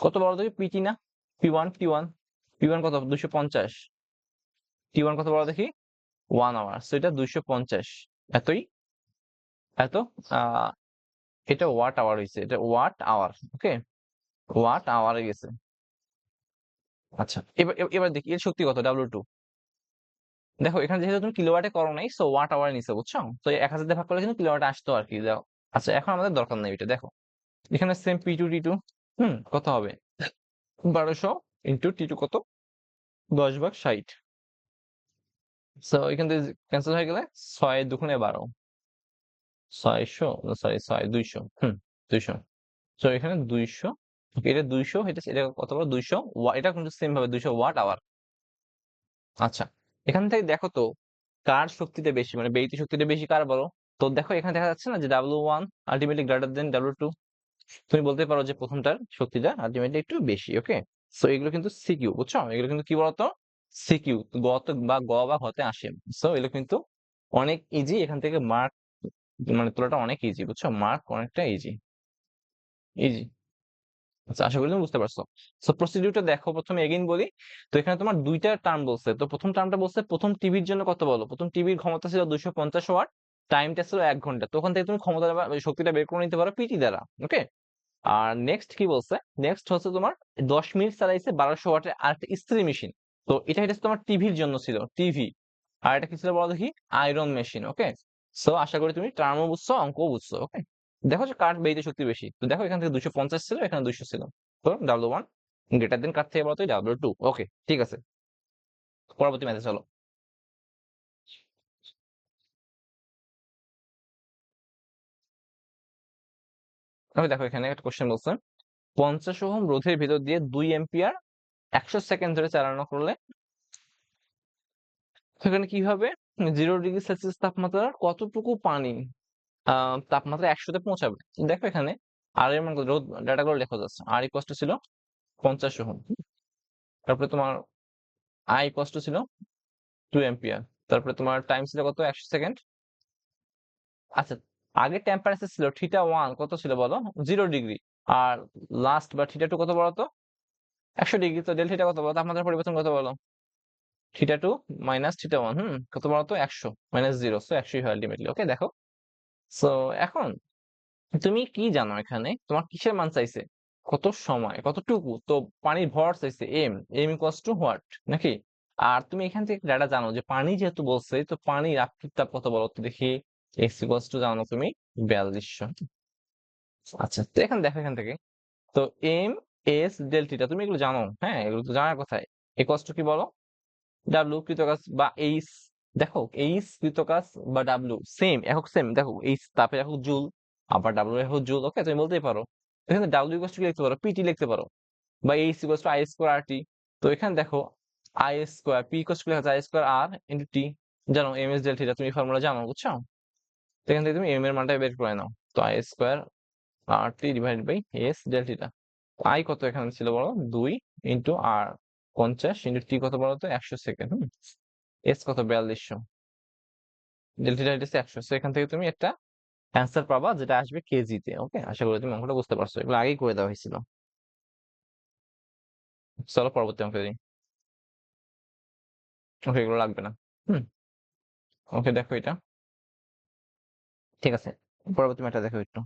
কত বড় দেখি, পিটি না, পি ওয়ান কত, 250, টি ওয়ান কত বড় দেখি, 1 আওয়ার, তো এটা 250, এতই, এত আহ এটা ওয়াট আওয়ার হয়েছে, এটা ওয়াট আওয়ার, ওকে, ওয়াট আওয়ারে গেছে। আচ্ছা, এবার এবার দেখি এর শক্তি কত, W2। দেখো এখানে যেহেতু তুমি কিলোওয়াটে করো নাই, সো ওয়াট আওয়ার নিছে, বুঝছো, তো 1000 দিয়ে ভাগ করলে কিন্তু কিলোওয়াটে আসতো আর কি, দেখো। আচ্ছা, এখন আমাদের দরকার নেই এটা, দেখো এখানে সেম পি2 টি2, কত হবে, 1200 ইন্টু টি2 কত, 10 ভাগ 60, সো এখান থেকে ক্যান্সেল হয়ে গেলে 6 দুগুণে 12, 600, সরি 200, 200, তো এখানে 200, এটা 200, এটা কত বড়, 200, এটা কিন্তু সেম ভাবে 200 ওয়াট আওয়ার। আচ্ছা, এখান থেকে দেখো তো কার শক্তিটা বেশি, মানে ব্যয়িত শক্তিটা বেশি কার বলো? তো দেখো এখানে দেখা যাচ্ছে না যে W1 ultimately greater than W2, তুমি বলতে পারো যে প্রথমটার শক্তিটা আলটিমেটলি একটু বেশি, ওকে। সো এগুলো কিন্তু সিকিউ, বুঝছো, এগুলো কিন্তু কি বলতো, সিকিউ, গ বা ঘতে আসে। সো এগুলো কিন্তু অনেক ইজি, এখান থেকে মার্ক মানে তোলাটা অনেক ইজি, বুঝছো, মার্ক অনেকটা ইজি, ইজি। আচ্ছা, আশা করি তুমি বুঝতে পারছো। সো প্রসিডিউরটা দেখো, প্রথমে এগেইন বলি। তো এখানে তোমার দুইটা টার্ম বলছে, তো প্রথম টার্মটা বলছে প্রথম টিভির জন্য কত বলো, প্রথম টিভির ক্ষমতা ছিল 250 ওয়াট, টাইমটা ছিল 1 ঘন্টা, তো ওখান থেকে তুমি ক্ষমতা শক্তিটা বের করে নিতে পারো পিটি দ্বারা, ওকে। আর নেক্সট কি বলছে, নেক্সট হচ্ছে তোমার 10 মিনিট চালাইছে 1200 ওয়াটের আর একটা ইস্ত্রি মেশিন, তো এটা হচ্ছে তোমার টিভির জন্য ছিল, টিভি। আর এটা কি ছিল বলো দেখি, আয়রন মেশিন, ওকে। সো আশা করি তুমি টার্মও বুঝছো, অঙ্কও বুঝছো, ওকে। দেখো যে কার ব্যয়িত শক্তি বেশি, তো দেখো এখান থেকে 250 ছিল, এখানে 200 ছিল, তো W1 গ্রেটার দেন কার থেকে বলতো, W2, ওকে, ঠিক আছে। পরবর্তী ম্যাচে চলো। তবে দেখো এখানে একটা কোশ্চেন বলছে 50 ওহম রোধের ভিতর দিয়ে 2 এম্পিয়ার 100 সেকেন্ড ধরে চালানো করলে সেখানে কি হবে, 0 ডিগ্রি সেলসিয়াস তাপমাত্রার কতটুকু পানি তাপমাত্রা 100-তে পৌঁছাবে। দেখো এখানে আর এর মান রোধ ডাটা গুলো লেখা যাচ্ছে, আর ইকুয়াল ছিল 50 ওহম, তারপরে তোমার আই ইকুয়াল ছিল 2 এম্পিয়ার, তারপরে তোমার টাইম ছিল কত, 100 সেকেন্ড। আচ্ছা, আগে টেম্পারেচার ছিল θ1 কত ছিল বলো, 0 ডিগ্রি, আর লাস্ট বা θ2 কত বলো তো, 100 ডিগ্রি, তো ডেল থিটা কত বলো, তাপমাত্রার পরিবর্তন কত বলো, θ2 মাইনাস θ1, কত বলো তো, 100 - 0, সো 100ই হয় আলটিমেটলি, ওকে। দেখো সো এখন তুমি কি জানো, এখানে তোমার কিসের মান চাইছে, কত সময় কতটুকু, তো পানির ভর চাইছে এম ইকুয়ালস টু হোয়াট, নাকি? আর তুমি এখান থেকে ডাটা জানো যে পানি যেহেতু বলছে, তো পানির আপেক্ষিক তাপ কত বলো তো দেখি, এক্স ইকুয়ালস টু জানো তুমি 4200। আচ্ছা, তো এখানে দেখো এখান থেকে, তো এম এস ডেল থিটা তুমি এগুলো জানো, হ্যাঁ, এগুলো তো জানার কথাই। ইকুয়ালস টু কি বলো, ডাব্লিউ কৃতকাজ বা এইচ। দেখো এইচ কৃতকাজ বা ডাব্লিউ সেম, একক সেম, দেখো এইচ তাপের একক জুল, আবার ডাব্লিউ একক জুল, ওকে, তুমি বলতেই পারো। এখানে ডাব্লিউ ইকুয়াল টু কি লিখতে পারো, পিটি লিখতে পারো, বা H equal to I square R T. তো এখানে দেখো I square P equal to লেখা যায় I square R into T, জানো এম এস ডেল থিটা তুমি ফর্মুলা জানো, বুঝছো। তো এখান থেকে তুমি এম এর মানটা বের করে নাও, তো I square R T divide by S del theta. I কত এখানে ছিল বলো, 2 ইন্টু আর 50 ইন্টু টি কত বলো তো, 100 সেকেন্ড, এস কত, 4200। ডেল্টা টি হচ্ছে 100। সো এখান থেকে তুমি একটা অ্যান্সার পাবা যেটা আসবে কেজিতে। ওকে, আশা করি তুমি অঙ্কটা বুঝতে পারছো, এগুলো আগেই করে দেওয়া হয়েছিল। চলো পরবর্তী অঙ্কে যাই। ওকে, এগুলো লাগবে না। হুম। ওকে, দেখো এটা। ঠিক আছে, পরবর্তী ম্যাটটা দেখো একটু।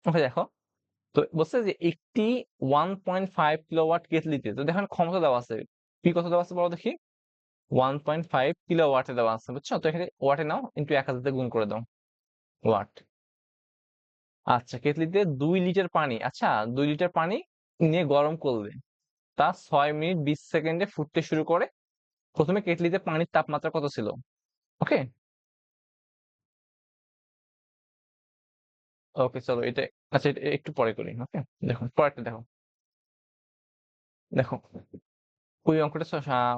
ওকে, দেখো। তো বলছে যে একটি 1.5 কিলোওয়াট কেটলিতে, তো দেখেন ক্ষমতা দেওয়া আছে, পি কত দেওয়া আছে বলো দেখি। 1.5 কিলোওয়াটে দেওয়া আছে, বুঝছো? তো এখানে ওয়াটে নাও, ইন্টু 1000 দিয়ে গুণ করে দাও। ওয়াট। আচ্ছা, কেটলিতে 2 লিটার পানি, আচ্ছা 2 লিটার পানি নিয়ে গরম করলে তা 6 মিনিট 20 সেকেন্ডে ফুটতে শুরু করে। প্রথমে কেটলিতে পানির তাপমাত্রা কত ছিল? ওকে। ওকে, চলো এটা, আচ্ছা এটা একটু পরে করি। ওকে, দেখো পরেরটা দেখো। দেখো ওই অঙ্কটা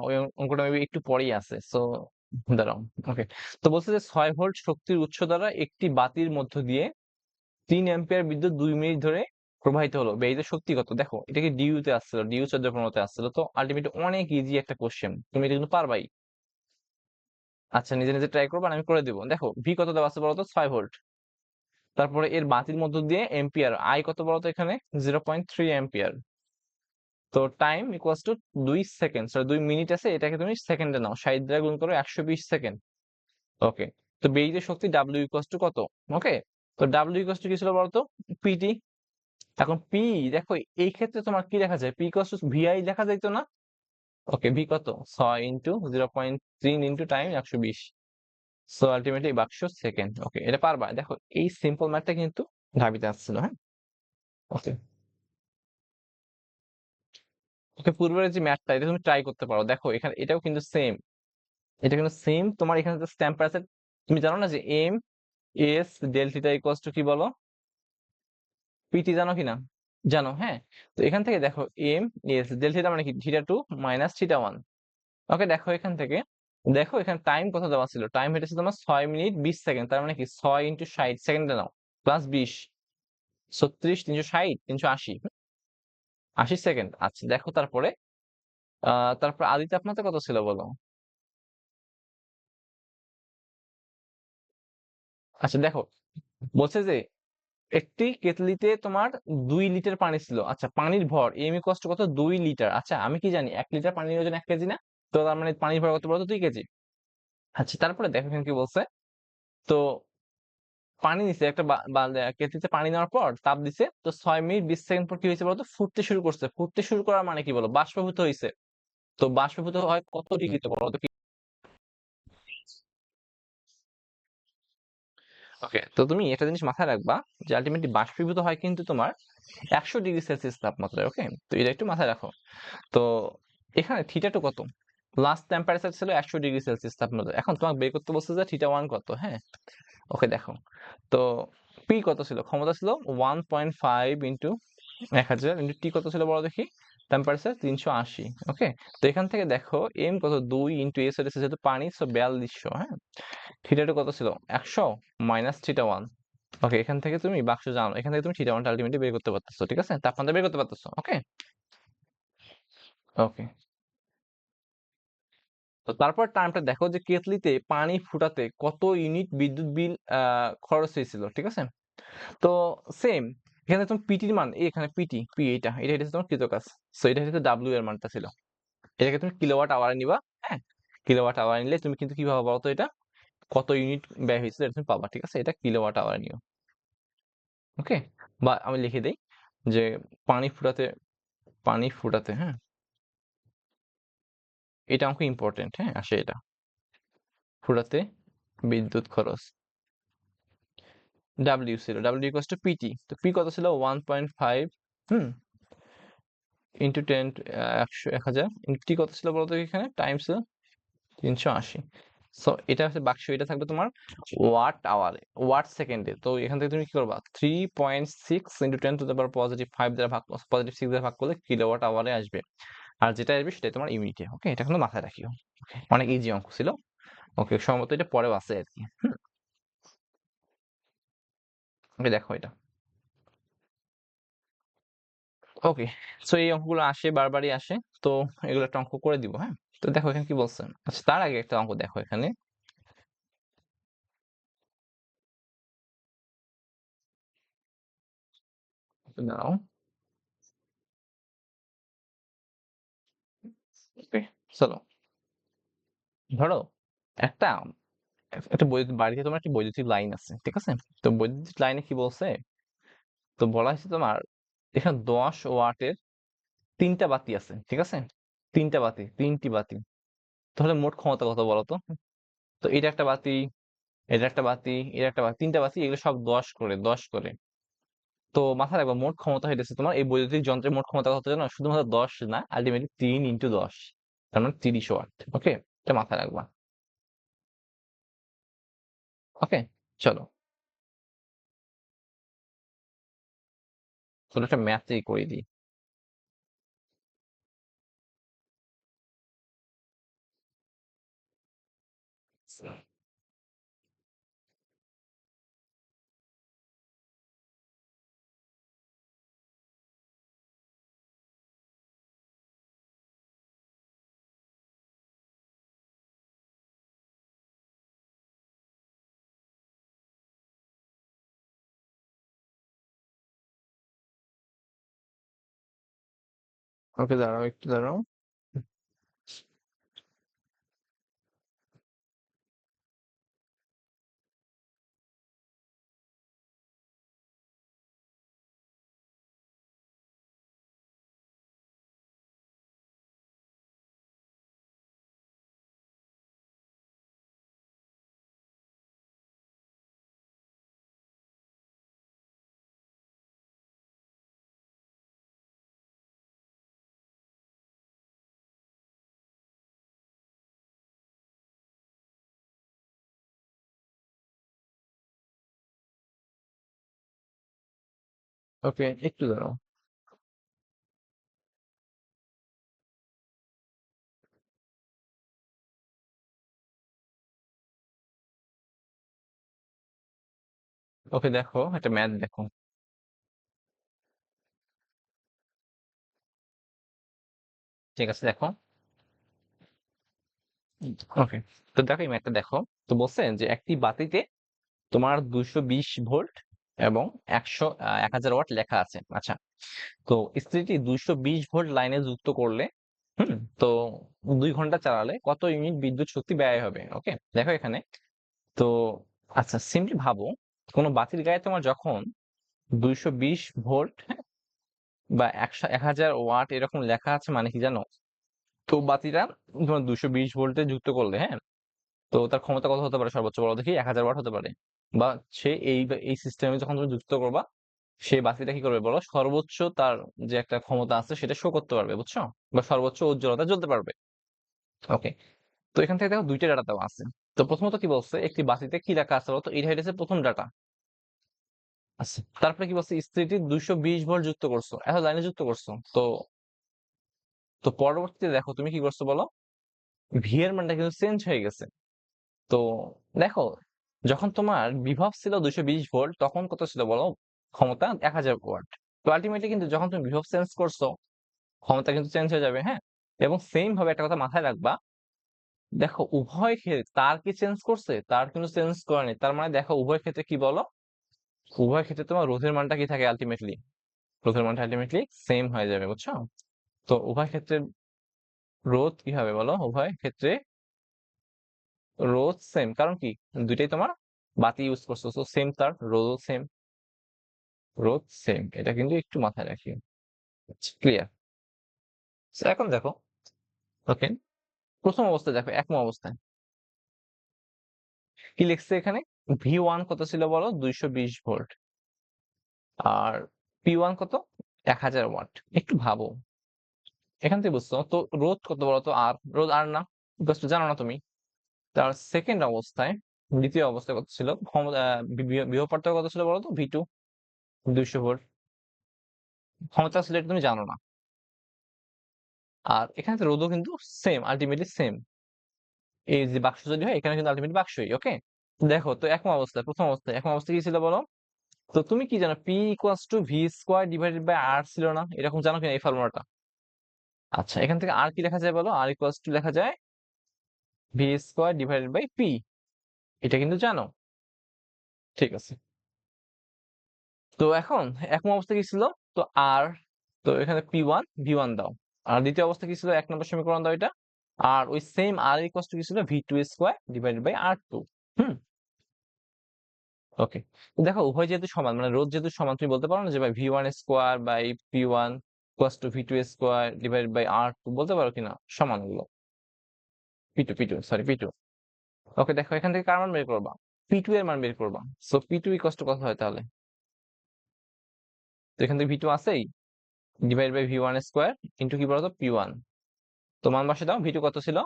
ওই অঙ্কটা মেবি একটু পরেই আছে, সো দাঁড়াও। ওকে, তো বলছে যে 6 ভোল্ট শক্তির উৎস দ্বারা একটি বাতির মধ্য দিয়ে 3 অ্যাম্পিয়ার বিদ্যুৎ 2 মিনিট ধরে প্রবাহিত হলো, ব্যয়িত শক্তি কত? দেখো এটা কি ডিউ তে আসছিল, ডিউ 14 15 তে আসছিল, তো আলটিমেটলি অনেক ইজি একটা কোশ্চেন, তুমি এটা কিন্তু পারবাই। আচ্ছা, নিজে নিজে ট্রাই করবো আর আমি করে দিব। দেখো ভি কত দেওয়া আছে বলতো? 6 ভোল্ট। তারপরে এর বাতির মধ্য দিয়ে এম্পিয়ার, আই কত বলতো এখানে? 0.3 অ্যাম্পিয়ার। তো time equals to 2 second, 2 minute আছে, এটাকে তুমি সেকেন্ডে নাও, 60 দ্বারা গুণ করো 120 সেকেন্ড। ওকে, তো ব্যয়িত শক্তি ডাব্লিউ ইকুয়ালস টু কত? ওকে, তো ডাব্লিউ ইকুয়ালস টু কি ছিল বলতো? পিটি। এখন পি, দেখো এই ক্ষেত্রে তোমার কি লেখা যায়? পি ইকুয়ালস টু ভিআই লেখা যাইতো না? ওকে, ভি কত? 6 into 0.3 into time 120। So ultimately 100 second. Okay, এটা পারবা। দেখো এই সিম্পল ম্যাথটা কিন্তু ঢাবিতে আসছিল, হ্যাঁ। ওকে। ওকে, পূর্বের যে ম্যাথটা এটা তুমি ট্রাই করতে পারো, দেখো এখানে এটাও কিন্তু সেম। এটা কিন্তু সেম, তোমার এখানে জাস্ট টেম্পারেচার। তুমি জানো না যে M S del theta equals to কি বলো? পিটি জানো কিনা? জানো, হ্যাঁ। তো এখান থেকে দেখো এম এস ডেল থিটা মানে কি? Theta 2 minus theta 1। ওকে, দেখো এখান থেকে, দেখো এখানে টাইম কত দেওয়া ছিল? টাইম হচ্ছে তোমার 6 মিনিট 20 সেকেন্ড, তার মানে কি 6 ইন্টু 60 সেকেন্ডে নাও, প্লাস 20, 36, 360, 380, 80 সেকেন্ড। আচ্ছা দেখো তারপরে তারপর আদি তাপমাত্রা কত ছিল বলো? আচ্ছা দেখো, বলছে যে একটি কেতলিতে তোমার 2 লিটার পানি ছিল। আচ্ছা, পানির ভর এম ইকুয়ালস টু কত? 2 লিটার। আচ্ছা আমি কি জানি 1 লিটার পানির ওজন 1 কেজি না? তো তার মানে পানির ভর কত বলতো? 2 কেজি। আচ্ছা, তারপরে দেখো এখানে কি বলছে। তো পানি নিছে একটা কেতলিতে পানি নেওয়ার পর তাপ দিছে, তো 6 মিনিট 20 সেকেন্ড পর কি হয়েছে বলতো? ফুটতে শুরু করছে। ফুটতে শুরু করার মানে কি বলো? বাষ্পীভূত হয়েছে। তো বাষ্পীভূত হয় কত ডিগ্রিতে বলো তো? ওকে, তো তুমি একটা জিনিস মাথায় রাখবা যে আলটিমেটলি বাষ্পীভূত হয় কিন্তু তোমার 100 ডিগ্রি সেলসিয়াস তাপমাত্রায়। ওকে, তো এটা একটু মাথায় রাখো। তো এখানে থিটা 2 কত? লাস্ট টেম্পারেচার ছিল 100 ডিগ্রি সেলসিয়াস তাপমাত্রা। এখন তোমাকে বের করতে বলছে যে থিটা 1 কত, হ্যাঁ। ওকে, দেখো। তো পি কত ছিল? ক্ষমতা ছিল 1.5 ইন্টু 1000 ইন্টু টি কত ছিল বলো দেখি? টেম্পারেচার 380। ওকে, তো এখান থেকে দেখো এম কত? 2 ইন্টু এস হচ্ছে যেহেতু পানি, সো 4200, হ্যাঁ। থিটা 2 কত ছিল? 100 মাইনাস থিটা 1। ওকে, এখান থেকে তুমি বাক্স জানো, এখান থেকে তুমি থিটা 1 আলটিমেটলি বের করতে পারতেছো, ঠিক আছে? তাপমাত্রা বের করতে পারতেছো। ওকে। ওকে, তো তারপর টার্মটা দেখো যে কেতলিতে পানি ফুটাতে কত ইউনিট বিদ্যুৎ বিল খরচ হয়েছিল, ঠিক আছে? তো সেম, এখানে তুমি পিটির মান, এখানে পিটি পি, এটা হচ্ছে তোমার কৃতকাজ। সো এটা হচ্ছে ডাব্লিউ এর মানটা ছিল। এটাকে তুমি কিলোওয়াট আওয়ারে নিবা, হ্যাঁ। কিলোওয়াট আওয়ারে নিলে তুমি কিন্তু কি পাবা বলতো? এটা কত ইউনিট ব্যয় হয়েছিল এটা তুমি পাবা, ঠিক আছে? এটা কিলোওয়াট আওয়ারে নিও। ওকে, বা আমি লিখে দেই যে পানি ফুটাতে, পানি ফুটাতে, হ্যাঁ, এটা অঙ্ক ইম্পর্টেন্ট, হ্যাঁ, আসে এটা। ফুটাতে বিদ্যুৎ খরচ ডাব্লিউ ছিল, ডাব্লিউ ইকুয়ালস টু পিটি। তো পি কত ছিল? 1.5 হুম ইন্টু 10, 1000 ইন্টু টি কত ছিল বলতো? এখানে টাইম ছিল 380। সো এটা হচ্ছে বাক্স, এটা থাকবে তোমার ওয়াট আওয়ারে, ওয়াট সেকেন্ডে। তো এখান থেকে তুমি কি করবা? 3.6 ইন্টু 10⁻⁵ দ্বারা ভাগ, +6 দ্বারা ভাগ করলে কিলোওয়াট আওয়ারে আসবে। আর যেটা আসবে সেটাই তোমার ইউনিটে। ওকে, এটা কিন্তু মাথায় রাখিও। অনেক ইজি অঙ্ক ছিল। ওকে, সম্ভবত এটা পরেও আছে আর কি। ওকে দেখো এটা। ওকে, সো এই অঙ্কগুলো আসে, বারবারই আসে। তো এগুলো একটা অঙ্ক করে দিব, হ্যাঁ? তো দেখো এখানে কি বলছে। আচ্ছা, তার আগে একটা অঙ্ক দেখো এখানে। দাঁড়াও। ওকে, চলো। ধরো একটা একটা বাড়িতে তোমার একটা বৈদ্যুতিক লাইন আছে, ঠিক আছে? তো বৈদ্যুতিক লাইনে কি বলছে, তো বলা হয়েছে তোমার এখানে 10 ওয়াটের 3টা বাতি আছে, ঠিক আছে? 3টি বাতি। তাহলে মোট ক্ষমতা কত বলো তো? তো এটা একটা বাতি, এটা একটা বাতি, এটা একটা বাতি, 3টা বাতি, এগুলো সব 10 করে 10 করে। তো মাথায় রাখবা মোট ক্ষমতা হইতেছে তোমার এই বৈদ্যুতিক যন্ত্রের মোট ক্ষমতা কত জানো? শুধুমাত্র 10 না, আলটিমেটলি 3 × 10, তার মানে 30 ওয়াট। ওকে, এটা মাথায় রাখবা। ওকে, চলো। চলো একটা ম্যাথই করে দিই। ওকে, দাঁড়াও একটু দাঁড়াও। ওকে, একটু দাঁড়াও। ওকে, দেখো একটা ম্যাথ দেখো। ঠিক আছে, দেখো। ওকে, তো দেখো এই ম্যাথটা দেখো। তো বলছে যে একটি বাতিতে তোমার 220 ভোল্ট এবং 1000 ওয়াট লেখা আছে। আচ্ছা, তো ইস্ত্রিটি 220 ভোল্ট লাইনে যুক্ত করলে, তো 2 ঘন্টা চালালে কত ইউনিট বিদ্যুৎ শক্তি ব্যয় হবে? ওকে, দেখো এখানে। তো আচ্ছা, সিম্পলি ভাবো, কোনো বাতির গায়ে তোমার যখন 220 ভোল্ট বা 1000 ওয়াট এরকম লেখা আছে, মানে কি জানো? তো বাতিটা তোমার 220 ভোল্টে যুক্ত করলে, হ্যাঁ, তো তার ক্ষমতা কত হতে পারে সর্বোচ্চ? বড় দেখি, 1000 ওয়াট হতে পারে। বা সে এই সিস্টেমে যখন তুমি যুক্ত করবা, সেই বাতিটা কি করবে বলো? সর্বোচ্চ তার যে একটা ক্ষমতা আছে সেটা শো করতে পারবে, বুঝছো? বা সর্বোচ্চ উজ্জ্বলতা জ্বলতে পারবে। ওকে, তো এখান থেকে দেখো দুইটা ডাটা দেওয়া আছে। তো প্রথমত কি বলছে, একটি বাতিতে কি লেখা আছে বলতো? এটা হচ্ছে প্রথম ডাটা। আচ্ছা, তারপরে কি বলছে? ইস্ত্রিটি 220 ভোল্ট যুক্ত করছো, এত লাইনে যুক্ত করছো। তো পরবর্তীতে দেখো তুমি কি করছো বলো? ভি এর মানটা কিন্তু চেঞ্জ হয়ে গেছে। তো দেখো, যখন তোমার বিভব ছিল 220 ভোল্ট, তখন কত ছিল বলো? ক্ষমতা 1000 ওয়াট। তো আলটিমেটলি কিন্তু যখন তুমি বিভব চেঞ্জ করছো, ক্ষমতা কিন্তু চেঞ্জ হয়ে যাবে, হ্যাঁ? এবং সেম ভাবে একটা কথা মাথায় রাখবা, দেখো উভয় ক্ষেত্রে তার কি চেঞ্জ করছে? তার কিন্তু চেঞ্জ করেনি। তার মানে দেখো উভয় ক্ষেত্রে কি বলো? উভয় ক্ষেত্রে তোমার রোধের মানটা কি থাকে আলটিমেটলি? রোধের মানটা আলটিমেটলি সেম হয়ে যাবে, বুঝছো? তো উভয় ক্ষেত্রে রোধ কি হবে বলো? উভয় ক্ষেত্রে রোধ সেম, কারণ কি দুইটাই তোমার বাতি ইউজ করছো, তো সেম, তার রোধও সেম। রোধ সেম, এটা কিন্তু একটু মাথায় রাখি। ক্লিয়ার? এখন দেখো। ওকে, প্রথম অবস্থায় দেখো, একম অবস্থায় কি লিখছে এখানে? ভি ওয়ান কত ছিল বলো? 220 ভোল্ট। আর পি ওয়ান কত? 1000 ওয়াট। একটু ভাবো, এখান থেকে বুঝছো তো রোধ কত বলো তো? আর রোধ আর না, জাস্ট জানো না তুমি। তার সেকেন্ড অবস্থায়, দ্বিতীয় অবস্থায় কত ছিল ক্ষমতা? বিভব পার্থক্য কত ছিল বলো তো? V two, 200 volt. ক্ষমতা ছিল এটা তুমি জানো না। আর এখানে তো রোধও কিন্তু সেম, আলটিমেটলি সেম। এই যে বাক্স যদি হয়, এখানে কিন্তু আলটিমেটলি বাক্সই। ওকে, দেখো তো একম অবস্থায়, প্রথম অবস্থায় একম অবস্থা কি ছিল বলো? তো তুমি কি জানো P equals to V square divided by R ছিল না, এরকম জানো কিনা এই ফর্মুলাটা? আচ্ছা, এখান থেকে আর কি লেখা যায় বলো? আর ইকুয়ালস টু লেখা যায় V square divided by P. এটা কিন্তু জানো। ঠিক আছে, তো এখন এক অবস্থা কি ছিল? তো আর, তো এখানে পি1 ভি1 দাও। আর দ্বিতীয় অবস্থা কি ছিল? 1 নম্বর সমীকরণ দাও এটা। আর ওই সেম আর ইকুয়ালস টু কি ছিল? V two square divided by R two. হুম, ওকে। দেখো উভয় যেহেতু সমান, মানে রোধ যেহেতু সমান, তুমি বলতে পারো না যে ভাই V one square by P one equals to V two square divided by R two, বলতে পারো কিনা সমান গুলো? পি2 ওকে, দেখো এখান থেকে কার মান বের করবা? পি2 এর মান বের করবা। সো পি2 ইকুয়ালস টু কত হয় তাহলে? তো এখান থেকে ভি2 আছেই, divide by V one square into কি বলতো পি1। তো মান বসে দাও। ভি2 কত ছিল?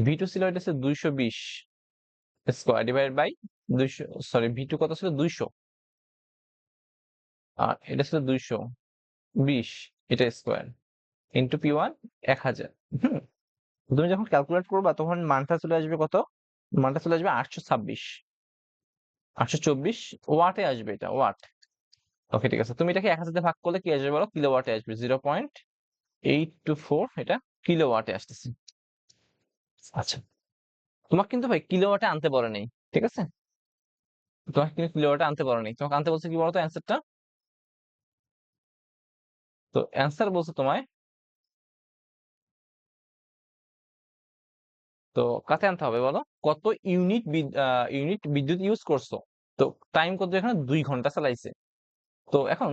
ভি2 ছিল, এটা হচ্ছে 220 square divide by 200, sorry V two কত ছিল? 200, আর এটা ছিল 220, এটা স্কোয়ার ইন্টু পি1 1000। হুম, তুমি যখন ক্যালকুলেট করবা তখন মানটা চলে আসবে কত? মানটা চলে আসবে 826, 824 ওয়াটে আসবে, এটা ওয়াট। ওকে, ঠিক আছে। তুমি এটাকে 1000 দিয়ে ভাগ করলে কি আসবে বলো? কিলোওয়াটে আসবে, 0.824, এটা কিলোওয়াটে আসতেছে। আচ্ছা, তোমাকে কিন্তু ভাই কিলোওয়াটে আনতে বলে নেই, ঠিক আছে? তোমাকে কিন্তু কিলোওয়াটে আনতে বলে নেই, তোমাকে আনতে বলছে কি বলতো অ্যান্সারটা? তো অ্যান্সার বলছে তোমায়, তো কাতে আনতে হবে বলো? কত ইউনিট বিদ্যুৎ ইউজ করছো। তো টাইম কত? এখানে 2 ঘন্টা চালাইছে। তো এখন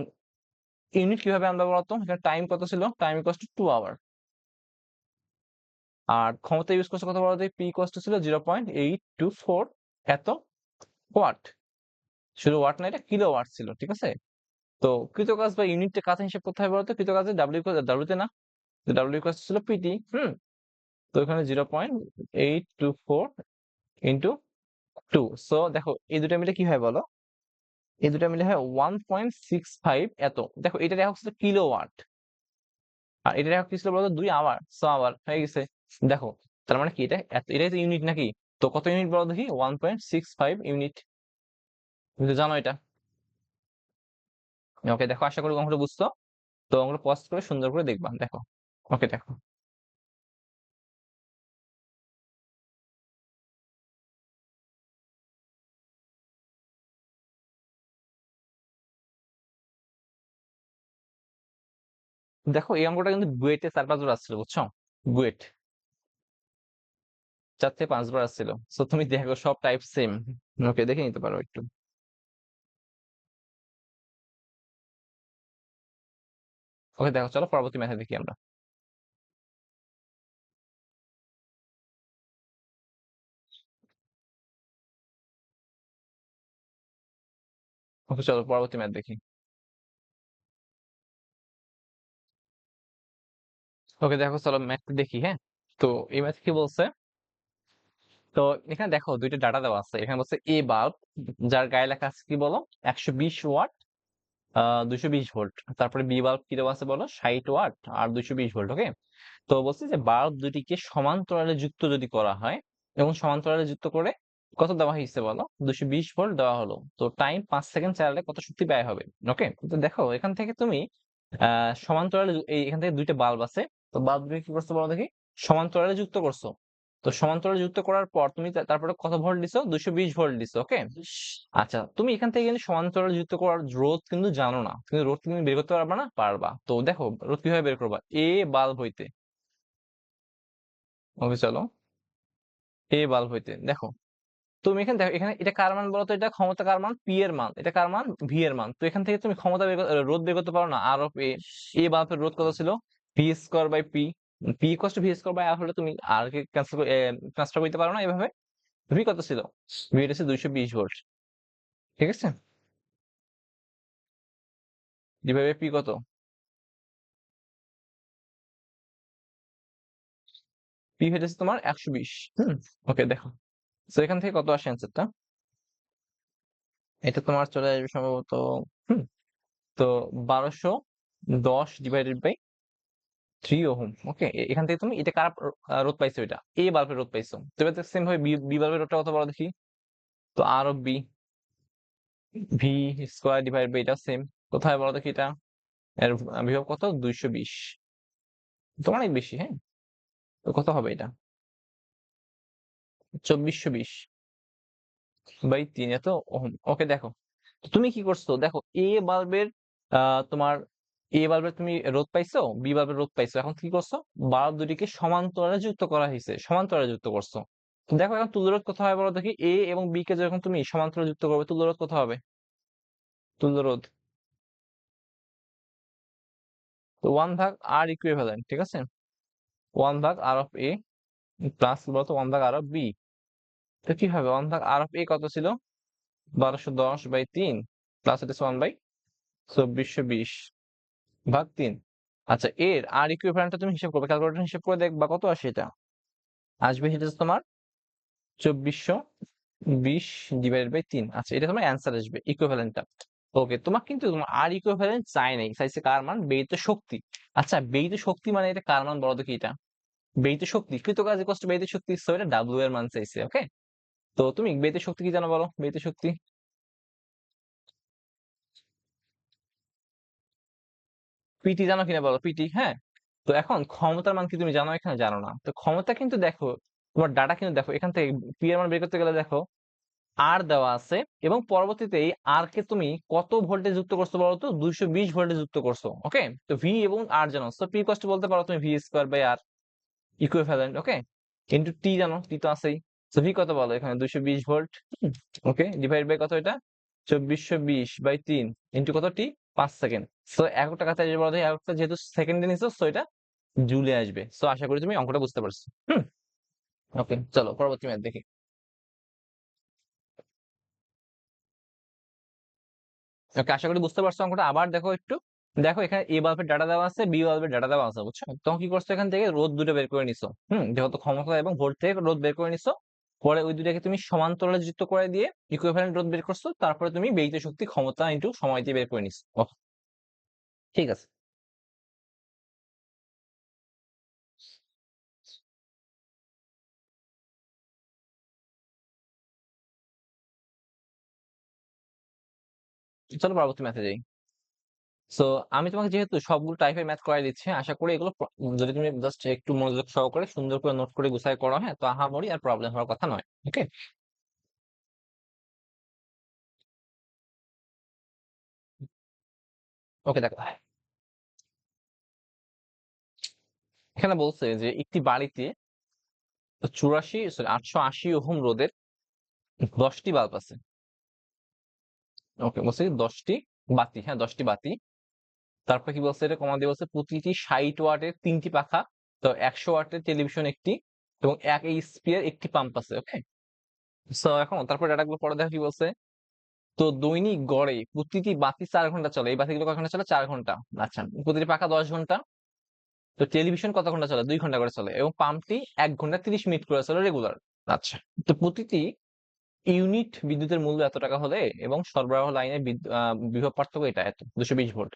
ইউনিট কিভাবে আনবে বলতো? এখানে টাইম কত ছিল? Time equals to 2 hour. আর ক্ষমতা ইউজ করছে কত বলতো? পি ইকুয়ালস টু ছিল 0.824 এত ওয়াট। শুধু ওয়াট না, এটা কিলো ওয়াট ছিল, ঠিক আছে? তো কৃতকাজ বা ইউনিটটা কাছে হিসাব করতে হবে বলতো? কৃতকাজে ডাব্লিউ তে না, ডাব্লিউ ইকুয়ালস ছিল পিটি। তো এখানে 0.824 ইন্টু 2। সো দেখো এই দুটা মিলে কি হয় বলো? এই দুটা মিলে হয় 1.65 এত। দেখো এটা একক ছিল কিলোওয়াট, আর এটা একক কি ছিল বলতো? 2 আওয়ার। সো আওয়ার হয়ে গেছে। দেখো, তার মানে কি এটা এটাই তো ইউনিট নাকি? তো কত ইউনিট বলো দেখি? 1.65 ইউনিট। তুমি তো জানো এটা। ওকে, দেখো আশা করি অঙ্কটা বুঝছো। তো অঙ্কটা পজ করে সুন্দর করে দেখবা, দেখো। ওকে, দেখো। দেখো এই অঙ্কটা কিন্তু বুয়েটে 4-5 বার আসছিল, বুঝছো? বুয়েট 4 থেকে 5 বার আসছিল। সো তুমি দেখো সব টাইপ সেম। ওকে, দেখে নিতে পারো একটু। ওকে, দেখো চলো পরবর্তী ম্যাথে দেখি আমরা। ওকে, চলো পরবর্তী ম্যাথ দেখি। ওকে, দেখো চলো ম্যাথ দেখি, হ্যাঁ। তো এই ম্যাথ কি বলছে? তো এখানে দেখো দুইটা ডাটা দেওয়া আছে। এখানে বলছে এ বাল্ব, যার গায়ে লেখা আছে কি বলো? 120 ওয়াট, 220 ভোল্ট। তারপরে বি বাল্ব কি দেওয়া আছে বলো? 60 ওয়াট আর 220 ভোল্ট। ওকে, তো বলছে যে বাল্ব দুটিকে সমান্তরালে যুক্ত যদি করা হয়, এবং সমান্তরালে যুক্ত করে কত দেওয়া হয়েছে বলো? 220 ভোল্ট দেওয়া হলো। তো টাইম 5 সেকেন্ড চালালে কত শক্তি ব্যয় হবে? ওকে, তো দেখো এখান থেকে তুমি সমান্তরালে এখান থেকে দুইটা বাল্ব আছে। তো বাল্ব দুটো কি করছো বলো দেখি? সমান্তরালে যুক্ত করছো। তো সমান্তরালে যুক্ত করার পর তুমি তারপরে কত ভোল্ট দিছো? 220 ভোল্ট দিছো। ওকে, আচ্ছা, তুমি এখান থেকে কিন্তু সমান্তরালে যুক্ত করার রোধ কিন্তু জানো না, কিন্তু রোধ তুমি বের করতে পারবা না? পারবা। তো দেখো রোধ কিভাবে বের করবা? এ বাল্ব হইতে, ওকে চলো, এ বাল্ব হইতে দেখো, তুমি এখানে দেখো, এখানে এটা কার মান বলতো? এটা ক্ষমতা কার মান? পি এর মান। এটা কার মান? ভি এর মান। তো এখান থেকে তুমি ক্ষমতা রোধ বের করতে পারো না? আর অফ এ, এ বাল্বের রোধ কত ছিল? V square by P. P equals to V square by R হলে তুমি আর কে ক্যান্সেল ট্রান্সফার করতে পারো না এভাবে? ভি কত ছিল? ভি এটা হচ্ছে 220 ভোল্ট, ঠিক আছে? যেভাবে পি কত? পি হইতেছে তোমার 120। ওকে, দেখো। তো এখান থেকে কত আসে অ্যান্সারটা? এটা তোমার চলে আসবে সম্ভবত, হুম তো 1210 ডিভাইডেড বাই 3 ওহম। ওকে, এখান থেকে তুমি এটা কার রোধ পাইছো? এটা এ বাল্বের রোধ পাইছো। তো এবার সেম ভাবে বি বাল্বের রোধটা কত বড় দেখি? তো R of B, V square divide by এটা সেম। কোথায় বলো দেখি এটা? এর বিভব কত? 220। তো অনেক বেশি, হ্যাঁ? তো কত হবে এটা? 2420 বাই 3 এত ওহম। ওকে, দেখো তুমি কি করছো, দেখো এ বাল্বের তোমার এ বাল্বের তুমি রোধ পাইছো, বি বাল্বের রোধ পাইছো, এখন কি করছো? বাল্ব দুটিকে সমান্তরালে যুক্ত করা হয়েছে, সমান্তরালে যুক্ত করছো। তো দেখো এখন তুল্যরোধ কত হয় বলো দেখি? এ এবং বি কে যখন তুমি সমান্তরালে যুক্ত করবে, তুল্যরোধ কত হবে? তুল্যরোধ তো 1 ভাগ আর ইকুইভ্যালেন্ট, ঠিক আছে? 1 ভাগ আর অফ এ প্লাস বলতো 1 ভাগ আর অফ বি। তো কি হবে? 1 ভাগ আর অফ এ কত ছিল? 1210/3 প্লাস এটা 1/2420 ভাগ 3। আচ্ছা, এর আর ইকুইভ্যালেন্টটা তুমি হিসাব করবে, ক্যালকুলেটর হিসাব করে দেখবা কত আসে এটা। আসবে সেটা হচ্ছে তোমার 2420/3। আচ্ছা, এটা তোমার অ্যান্সার আসবে ইকুইভ্যালেন্টটা। ওকে, তোমার কিন্তু তোমার আর ইকুইভ্যালেন্ট চাই নাই, চাইছে কার মান? ব্যয়িত শক্তি। আচ্ছা, ব্যয়িত শক্তি মানে এটা কার মান বলো তো কি এটা? ব্যয়িত শক্তি, কৃতকাজ ইকুয়াল টু ব্যয়িত শক্তি, সো এটা ডাব্লিউ এর মান চাইছে। ওকে, তো তুমি ব্যয়িত শক্তি কি জানো বলো? ব্যয়িত শক্তি পিটি জানো কিনা বলো? পিটি, হ্যাঁ। তো এখন ক্ষমতার মান কি তুমি জানো? এখানে জানো না। তো ক্ষমতা কিন্তু দেখো, তোমার ডাটা কিন্তু দেখো, এখান থেকে পি এর মান বের করতে গেলে দেখো আর দেওয়া আছে, এবং পরবর্তীতে এই আর কে তুমি কত ভোল্টে যুক্ত করছো বলো তো? 220 ভোল্টে যুক্ত করছো। ওকে, তো ভি এবং আর জানো, সো পি কষ্ট বলতে পারো তুমি V square by R equivalent. Okay, into T জানো, টি তো আছেই। সো ভি কত বলো এখানে? 220 ভোল্ট। ওকে, ডিভাইড বাই কত এটা? 2420/3 ইন্টু কত? টি, 5 সেকেন্ড। সো একটা কাছে আসবে বলো, একটা যেহেতু সেকেন্ডে নিছো, সো এটা জুলে আসবে। সো আশা করি তুমি অঙ্কটা বুঝতে পারছো। হুম, ওকে, চলো পরবর্তী ম্যাথ দেখি। ওকে, আশা করি বুঝতে পারছো অঙ্কটা। আবার দেখো একটু, দেখো এখানে এ বাল্বের ডাটা দেওয়া আছে, বি বাল্বের ডাটা দেওয়া আছে, বুঝছো? তখন কি করছো? এখান থেকে রোধ দুটো বের করে নিছো। যেহেতু ক্ষমতা এবং ভোল্ট থেকে রোধ বের করে নিছো, পরে ওই দুটাকে তুমি সমান্তরালে যুক্ত করে দিয়ে ইকুইভ্যালেন্ট রোধ বের করছো, তারপরে তুমি ব্যয়িত শক্তি ক্ষমতা ইন্টু সময় দিয়ে বের করে নিছো। ওকে, ঠিক আছে। চলো পরবর্তী ম্যাথে যাই। সো আমি তোমাকে যেহেতু সবগুলো টাইপের ম্যাথ করাই দিচ্ছি, আশা করি এগুলো যদি তুমি জাস্ট একটু মনোযোগ সহকারে সুন্দর করে নোট করে গুছাই করো, হ্যাঁ, তো আহামরি আর প্রবলেম হওয়ার কথা নয়। ওকে, ওকে, দেখো এখানে বলছে যে একটি বাড়িতে 880 ওহম রোধের 10টি বাল্ব আছে। ওকে, বলছে 10টি বাতি, হ্যাঁ 10টি বাতি। তারপর কি বলছে? এটা কমা দিয়ে বলছে প্রতিটি 60 ওয়াটের 3টি পাখা, তো 100 ওয়াটের টেলিভিশন একটি, এবং 1 এইচপি এর একটি পাম্প আছে। ওকে, সো এখন তারপর ডাটাগুলো পরে দেখো কি বলছে। তো দৈনিক গড়ে প্রতিটি বাতি 4 ঘন্টা চলে, এই বাতিগুলো কয় ঘন্টা চলে? 4 ঘন্টা। আচ্ছা, প্রতিটি পাখা 10 ঘন্টা, তো টেলিভিশন কত ঘন্টা চলে? 2 ঘন্টা করে চলে, এবং পাম্পটি 1 ঘন্টা 30 মিনিট করে চলে রেগুলার। আচ্ছা, তো প্রতিটি ইউনিট বিদ্যুতের মূল্য এত টাকা হলে এবং সরবরাহ লাইনের বিভব পার্থক্য এটা এত 220 ভোল্ট,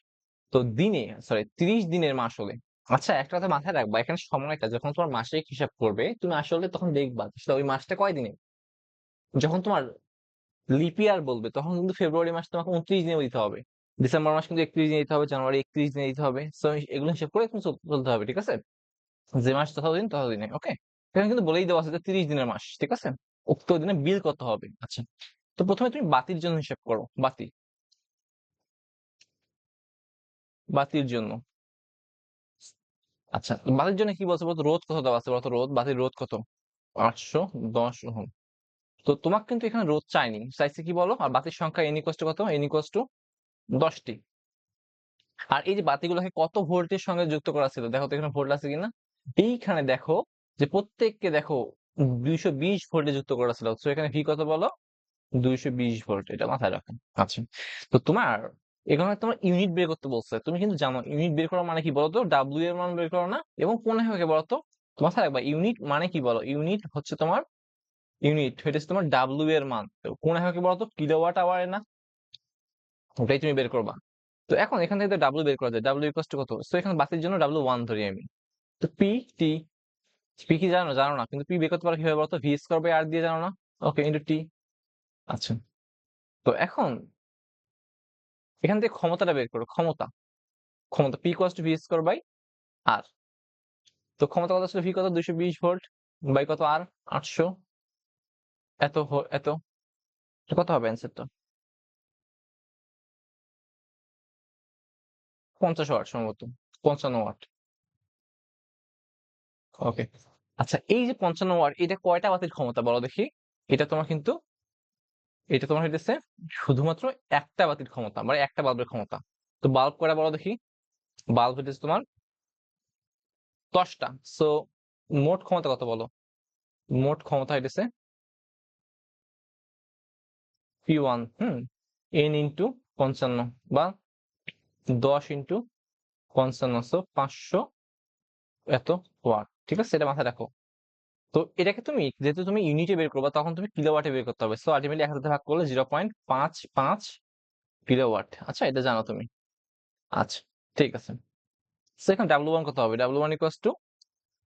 তো দিনে, সরি 30 দিনের মাস হলে। আচ্ছা, একটা কথা মাথায় রাখবা, এখানে সময়টা যখন তোমার মাসিক হিসাব করবে তুমি আসলে তখন দেখবা আসলে ওই মাসটা কয় দিনে। যখন তোমার লিপ ইয়ার বলবে তখন কিন্তু ফেব্রুয়ারি মাস তোমাকে 29 দিনে দিতে হবে, ডিসেম্বর মাস কিন্তু 31 দিনে দিতে হবে, জানুয়ারি 31 দিনে দিতে হবে। সো এগুলো হিসাব করে তুমি চলতে হবে, ঠিক আছে? যে মাস ততদিন ততদিনে। ওকে, এখানে কিন্তু বলেই দেওয়া আছে যে 30 দিনের মাস, ঠিক আছে? উক্ত দিনে বিল কত হবে। আচ্ছা, তো প্রথমে তুমি বাতির জন্য হিসাব করো। বাতি, বাতির জন্য। আচ্ছা, বাতির জন্য কি বলছে বলতো? রোধ কত দেওয়া আছে বলতো? রোধ, বাতির রোধ কত? 810 ওহম। তো তোমাকে কিন্তু এখানে রোধ চাইনি, চাইছে কি বলো? আর বাতির সংখ্যা এন ইকুয়াস টু কত? এন ইকুয়াস টু 10টি। আর এই যে বাতিগুলোকে কত ভোল্টের সঙ্গে যুক্ত করা ছিল, দেখো তো এখানে ভোল্ট আছে কিনা। এইখানে দেখো যে প্রত্যেককে দেখো 220 ভোল্টে যুক্ত করা ছিল, তো এখানে ভি কত বলো? 220 ভোল্ট, এটা মাথায় রাখো। আচ্ছা, তো তোমার এখানে তোমার ইউনিট বের করতে বলছে, তুমি কিন্তু জানো ইউনিট বের করা মানে কি বলতো? ডাব্লিউ এর মান বের করো না, এবং কোন হবে বলতো? মাথায় রাখবা ইউনিট মানে কি বলো? ইউনিট হচ্ছে তোমার, ইউনিট এটা হচ্ছে তোমার ডাব্লিউ এর মান, তো কোন হবে কি বলতো? কিলোওয়াট আওয়ারে না, ওটাই তুমি বের করবা। তো এখন এখান থেকে ডাব্লিউ বের করা যায়, ডাব্লিউ ইকুয়াল টু কত? তো এখানে বাতির জন্য ডাব্লিউ 1 ধরি আমি। তো পি টি, পি কি জানো? জানো না, কিন্তু পি বের করতে পারো কিভাবে বলতো? ভি স্কয়ার বাই আর দিয়ে, জানো না? ওকে, ইন্টু টি। আচ্ছা, তো এখন এখান থেকে ক্ষমতাটা বের করো, ক্ষমতা ক্ষমতা P equals to V square by R. তো ক্ষমতা কত ছিল, ভি কত 220 ভোল্ট বাই কত আর 800, এত এত কত হবে অ্যান্সারটা? 50 ওয়াট সম্ভবত, 55 ওয়াট। ওকে, আচ্ছা এই যে 55 ওয়াট এটা কয়টা বাতির ক্ষমতা বলো দেখি? এটা তোমার কিন্তু এটা তোমার হইতেছে শুধুমাত্র একটা বাতির ক্ষমতা, মানে একটা বাল্বের ক্ষমতা। তো বাল্ব কয়টা বলো দেখি? বাল্ব হইতেছে তোমার 10টা। সো মোট ক্ষমতা কত বলো? মোট ক্ষমতা হইতেছে P1 n ইন্টু 55 বা 10 ইন্টু 55, সো 500 এত ওয়াট। ঠিক আছে, এটা মাথায় রাখো। তো এটাকে তুমি যেহেতু তুমি ইউনিটে বের করবা তখন তুমি কিলোওয়াটে বের করতে হবে। সো আলটিমেটলি 1000 তে ভাগ করলে 0.55 কিলোওয়াট। আচ্ছা এটা জানো তুমি। আচ্ছা ঠিক আছে। সো এখানে W1 কত হবে? W1 equals to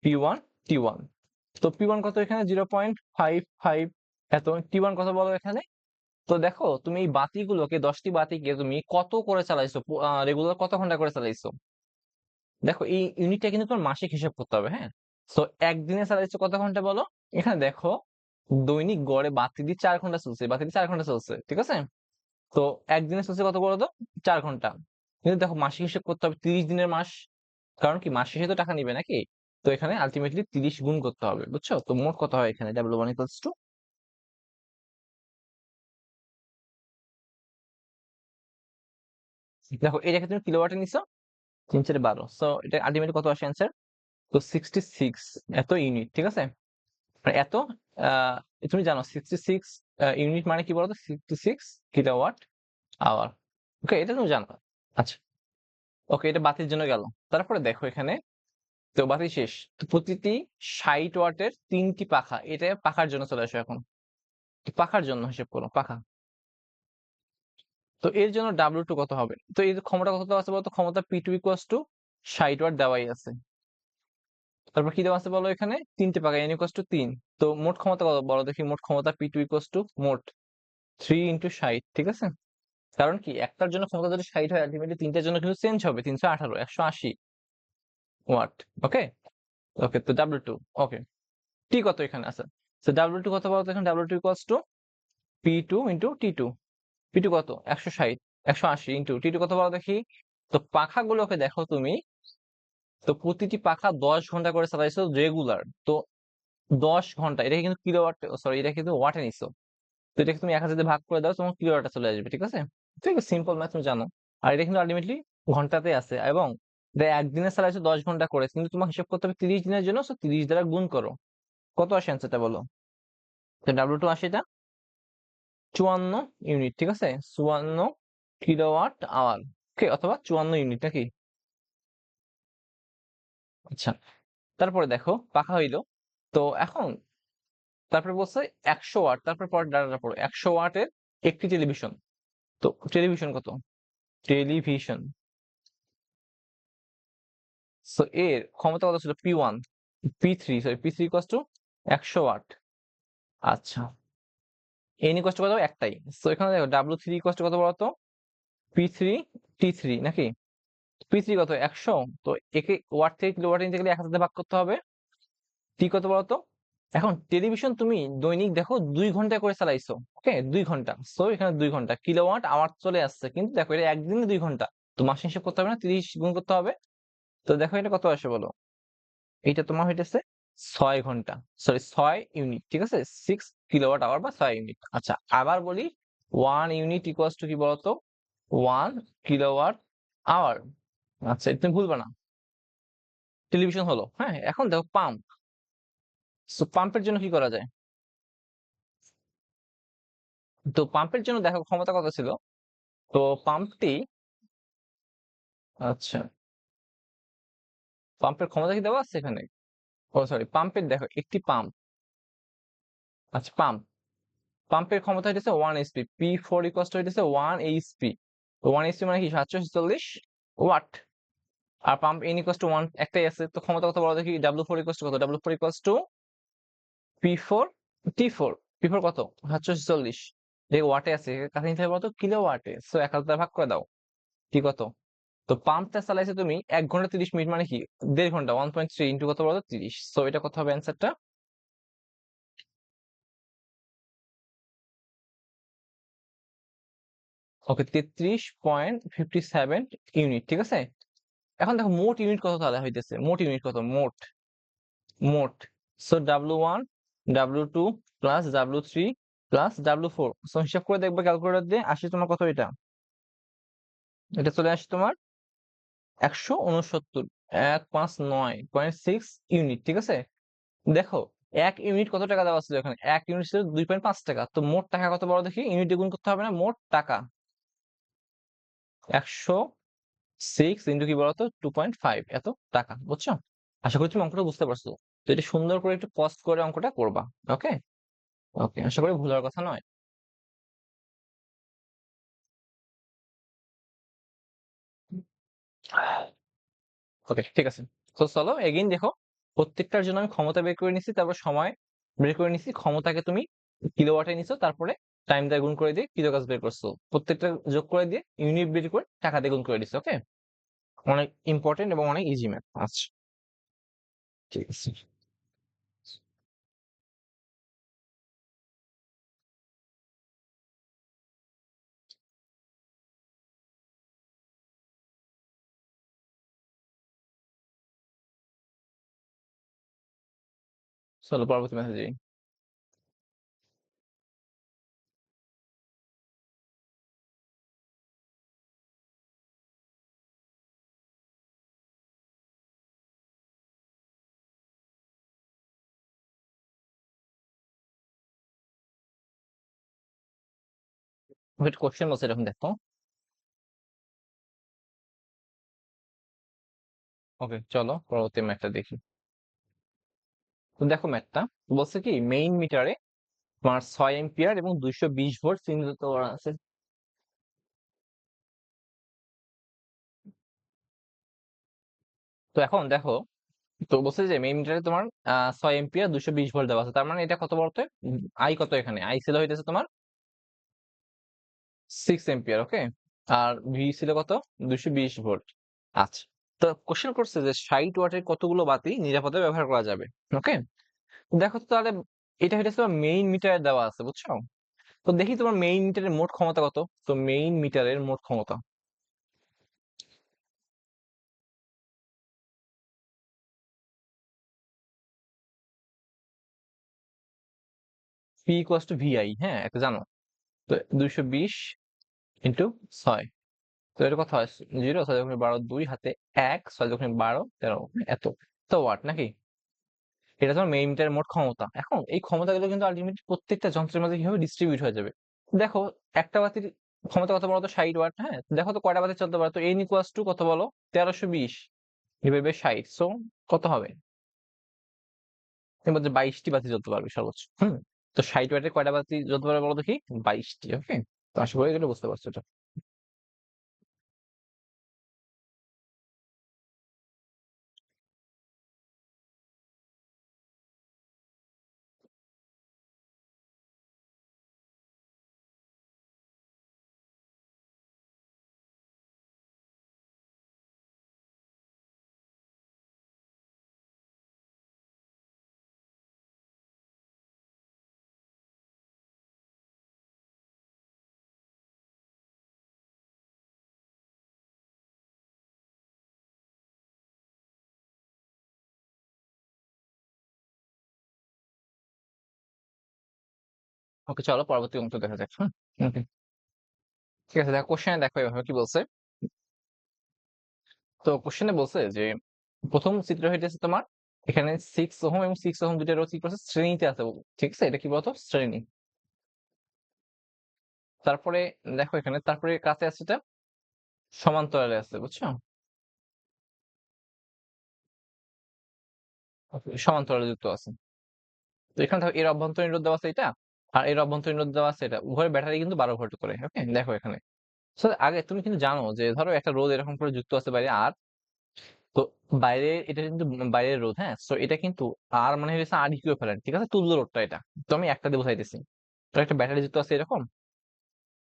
P1 T1। তো P1 কত এখানে? 0.55 এত। T1 কত বলো এখানে? তো দেখো তুমি এই বাতিগুলোকে 10টি বাতিকে তুমি কত করে চালাইছো, রেগুলার কত ঘন্টা করে চালাইছো? দেখো এই ইউনিটটা কিন্তু তোমার মাসিক হিসাব করতে হবে, হ্যাঁ। তো একদিনে চালাইছো কত ঘন্টা বলো? এখানে দেখো দৈনিক গড়ে বাতি দিয়ে 4 ঘন্টা চলছে, বাতি দিয়ে 4 ঘন্টা চলছে, ঠিক আছে। তো একদিনে চলছে কত বলো তো? 4 ঘন্টা। কিন্তু দেখো মাসিক হিসাব করতে হবে 30 দিনের মাস, কারণ কি মাস শেষে তো টাকা নিবে নাকি। তো এখানে আলটিমেটলি 30 গুণ করতে হবে, বুঝছো? তো মোট কত হয় এখানে? W1 ইকুয়ালস টু, দেখো এটাকে তুমি কিলোওয়াটে নিছো, 3 4 12, সো এটা আলটিমেটলি কত আসে অ্যান্সার? তো 66 এত ইউনিট, ঠিক আছে। মানে এত আহ তুমি জানো 66 ইউনিট মানে কি বলতো? 66 কিলোওয়াট আওয়ার। ওকে, এটা তুমি জানো। আচ্ছা ওকে, এটা বাতির জন্য গেল। তারপরে দেখো এখানে, তো বাতি শেষ। তো প্রতিটি 60 ওয়াটের 3টি পাখা, এটা পাখার জন্য চলে আসো এখন। তো পাখার জন্য হিসেব করো, পাখা। তো এর জন্য W2 কত হবে? তো এই যে ক্ষমতা কত দেওয়া আছে বলতো? ক্ষমতা P2 ইকুয়ালস টু 60 ওয়াট দেওয়াই আছে। তারপর কি দেওয়া আছে বলো? এখানে 3টে পাখা, N ইকুয়ালস টু 3। তো মোট ক্ষমতা কত বলো দেখি? মোট ক্ষমতা P2 ইকুয়ালস টু মোট 3 ইন্টু 60, ঠিক আছে। কারণ কি একটার জন্য ক্ষমতা যদি 60 হয় আলটিমেটলি তিনটার জন্য কিন্তু চেঞ্জ হবে, 318 180 ওয়াট। ওকে, ওকে তো W2। ওকে, টি কত এখানে আছে? তো W2 কত বলতো? এখানে W2 equals to P2 into T2। P2 কত? 160 180 ইন্টু T2 কত বলো দেখি? তো পাখাগুলোকে দেখো তুমি, তো প্রতিটি পাখা 10 ঘন্টা করে চালাইছো রেগুলার। তো 10 ঘন্টা, এটা কিন্তু কিলোওয়াট, সরি এটা কিন্তু ওয়াটে নিছো। তো এটাকে তুমি 1000 দিয়ে ভাগ করে দাও, তোমার কিলোওয়াটে চলে আসবে, ঠিক আছে। ঠিক আছে, সিম্পল ম্যাথ তুমি জানো। আর এটা কিন্তু আলটিমেটলি ঘন্টাতে আছে, এবং এটা একদিনে চালাইছো 10 ঘন্টা করে, কিন্তু তোমার হিসাব করতে হবে 30 দিনের জন্য। 30 দ্বারা গুণ করো, কত আসে অ্যান্সারটা বলো? তো W2 আসে এটা 54 ইউনিট, ঠিক আছে। 54 কিলোওয়াট আওয়ার, ওকে, অথবা 54 ইউনিট নাকি। আচ্ছা তারপরে দেখো পাখা হইলো। তো এখন তারপরে বলছে 100 ওয়াট, তারপর পরে ডাটাটা পড়ো। 100 ওয়াটের একটি টেলিভিশন। তো টেলিভিশন কত? টেলিভিশন, সো এর ক্ষমতা কত ছিল? P1 P3 sorry P3 equals to 100 watt. আচ্ছা এন ইকুয়ালস টু কত? একটাই। সো এখানে দেখো W3 ইকুয়ালস টু কত বলতো? P3 T3 নাকি। P3 কত? 100। তো একে ওয়াট থেকে কিলোওয়াট নিতে গেলে 1000 দিয়ে ভাগ করতে হবে। টি কত বলতো? এখন টেলিভিশন তুমি দৈনিক দেখো 2 ঘন্টা করে চালাইছো, ওকে 2 ঘন্টা। সো এখানে 2 ঘন্টা কিলোওয়াট আওয়ার চলে আসছে, কিন্তু দেখো এটা একদিনে 2 ঘন্টা। তো মাসে হিসাব করতে হবে না, 30 গুণ করতে হবে। তো দেখো এটা কত আসে বলো? এইটা তোমার হইতেছে 6 ঘন্টা, সরি 6 ইউনিট, ঠিক আছে। 6 কিলোওয়াট আওয়ার বা 6 ইউনিট। আচ্ছা আবার বলি, 1 ইউনিট ইকুয়ালস টু কি বলতো? 1 কিলোওয়াট আওয়ার। আচ্ছা এটা তুমি ভুলবা না। টেলিভিশন হলো, হ্যাঁ। এখন দেখো পাম্প। সো পাম্পের জন্য কি করা যায়? তো পাম্পের জন্য দেখো ক্ষমতা কত ছিল? তো পাম্পটি, আচ্ছা পাম্পের ক্ষমতা কি দেওয়া আছে এখানে? ও সরি, পাম্পের দেখো একটি পাম্প, আচ্ছা পাম্প, পাম্পের ক্ষমতা হইতেছে 1 HP। P4 ইকুয়ালস টু হইতেছে 1 HP। তো 1 HP মানে কি 740 ওয়াট। আর পাম্প N ইকুয়ালস টু 1 একটাই আছে। তো ক্ষমতা কত বলো দেখি? W4 ইকুয়ালস টু কত? W4 equals to P4 T4। P4 কত? 740, এই ওয়াটে আছে, কাছে নিতে হবে বলতো কিলো ওয়াটে। সো 1000 দ্বারা ভাগ করে দাও। কি কত? তো পাম্পটা চালাইছে তুমি 1 ঘন্টা 30 মিনিট, মানে কি 1.5 ঘন্টা, 1.3 ইন্টু কত বলো, 30। সো এটা কত হবে অ্যান্সারটা? ওকে, 33.57 ইউনিট, ঠিক আছে। এখন দেখো মোট ইউনিট কত তাহলে হইতেছে, মোট ইউনিট কত, মোট মোট so W1 W2 plus W3 plus W4, so হিসাব করে দেখবে ক্যালকুলেটর দিয়ে, আসে তোমার কত এটা, এটা চলে আসে তোমার 169.6 ইউনিট, ঠিক আছে। দেখো 1 ইউনিট কত টাকা দেওয়া ছিল এখানে, 1 ইউনিট ছিল 2.5 টাকা, তো মোট টাকা কত বড় দেখি, ইউনিট গুণ করতে হবে না, মোট টাকা 106 ইন্টু কি বলতো 2.5, এত টাকা, বুঝছো। আশা করি তুমি অঙ্কটা বুঝতে পারছো। তো এটা সুন্দর করে একটু পজ করে অঙ্কটা করবা। ওকে, ওকে, আশা করি ভুল হওয়ার কথা নয়। ওকে, ঠিক আছে। তো চলো এগেইন দেখো, প্রত্যেকটার জন্য আমি ক্ষমতা বের করে নিছি, তারপর সময় বের করে নিছি, ক্ষমতাকে তুমি কিলোওয়াটে নিছো, তারপরে টাইম দিয়ে গুণ করে দিয়ে কিলো বের করছো, প্রত্যেকটা যোগ করে দিয়ে ইউনিট বের করে টাকা দিয়ে গুণ করে দিছো। ওকে, অনেক ইম্পর্টেন্ট এবং অনেক ইজি ম্যাথ। আচ্ছা, ঠিক আছে। চলো পরবর্তী মেসেজ যাই। ওয়েট, কোশ্চেন বলছে এরকম, দেখো। ওকে, চলো পরবর্তী ম্যাথটা দেখি। তো দেখো ম্যাথটা বলছে কি, মেইন মিটারে তোমার 6 এম্পিয়ার এবং 220 ভোল্ট চিহ্নিত করা আছে। তো এখন দেখো, তো বলছে যে মেইন মিটারে তোমার 6 এম্পিয়ার 220 ভোল্ট দেওয়া আছে, তার মানে এটা কত বলতে, আই কত, এখানে আই ছিল হইতেছে তোমার 6 এম্পিয়ার, ওকে। আর ভি ছিল কত, 220 ভোল্ট। আচ্ছা, তো কোশ্চেন করছে যে 60 ওয়াটের কতগুলো বাতি নিরাপদে ব্যবহার করা যাবে। ওকে, দেখো তো তাহলে, এটা হইতেছে তোমার মেইন মিটারে দেওয়া আছে, বুঝছো। তো দেখি তোমার মেইন মিটারের মোট ক্ষমতা কত। তো মেইন মিটারের মোট ক্ষমতা পি ইকুয়ালস টু ভিআই, হ্যাঁ এটা জানো। তো 220 ইন্টু 6, তো এটা কথা হয় 0, 6 × 12 2, হাতে 1, 6 × 12 13, এত তো ওয়াট নাকি। এটা তোমার মেইন মিটারের মোট ক্ষমতা। এখন এই ক্ষমতাগুলো কিন্তু আলটিমেটলি প্রত্যেকটা যন্ত্রের মধ্যে কিভাবে ডিস্ট্রিবিউট হয়ে যাবে। দেখো, একটা বাতির ক্ষমতা কত বলো তো, 60 ওয়াট, হ্যাঁ। দেখো তো কয়টা বাতি চলতে পারে, তো এন ইকুয়ালস টু কত বলো, 1320 ডিভাইড বাই 60, সো কত হবে, এর মধ্যে 22টি বাতি জ্বলতে পারবে সর্বোচ্চ। তো 60 ওয়াটের কয়টা বাতি জ্বলতে পারবে বলো দেখি, 22টি। ওকে, তো আশা করি এগুলো বুঝতে পারছো এটা। ওকে, চলো পরবর্তী অংশ দেখা যাক। ওকে, ঠিক আছে। দেখো কোশ্চেনে, দেখো এভাবে কি বলছে। তো কোশ্চেনে বলছে যে প্রথম চিত্র হইতেছে তোমার, এখানে 6 ওহম এবং 6 ওহম দুইটা রোধ কি করছে, শ্রেণীতে আছে। ঠিক আছে, এটা কি বলতো, শ্রেণী। তারপরে দেখো এখানে, তারপরে কাছে আছে এটা সমান্তরালে আছে, বুঝছো। Okay, সমান্তরালে যুক্ত আছে। তো এখানে দেখো এর অভ্যন্তরীণ রোধ দেওয়া আছে এটা, আর এর অভ্যন্তরীণ রোধ দেওয়া আছে এটা, উভয়ের ব্যাটারি কিন্তু 12 ভোল্ট করে। ওকে, দেখো এখানে। So, আগে তুমি কিন্তু জানো যে ধরো একটা রোধ এরকম করে যুক্ত আছে বাইরে, আর তো বাইরে এটা কিন্তু বাইরের রোধ, হ্যাঁ। তো এটা কিন্তু আর মানে হচ্ছে আর ইকুইভ্যালেন্ট, ঠিক আছে, তুল্য রোধটা এটা। তো আমি একটা দিয়ে বোঝাইতেছি। তো একটা ব্যাটারি যুক্ত আছে এরকম,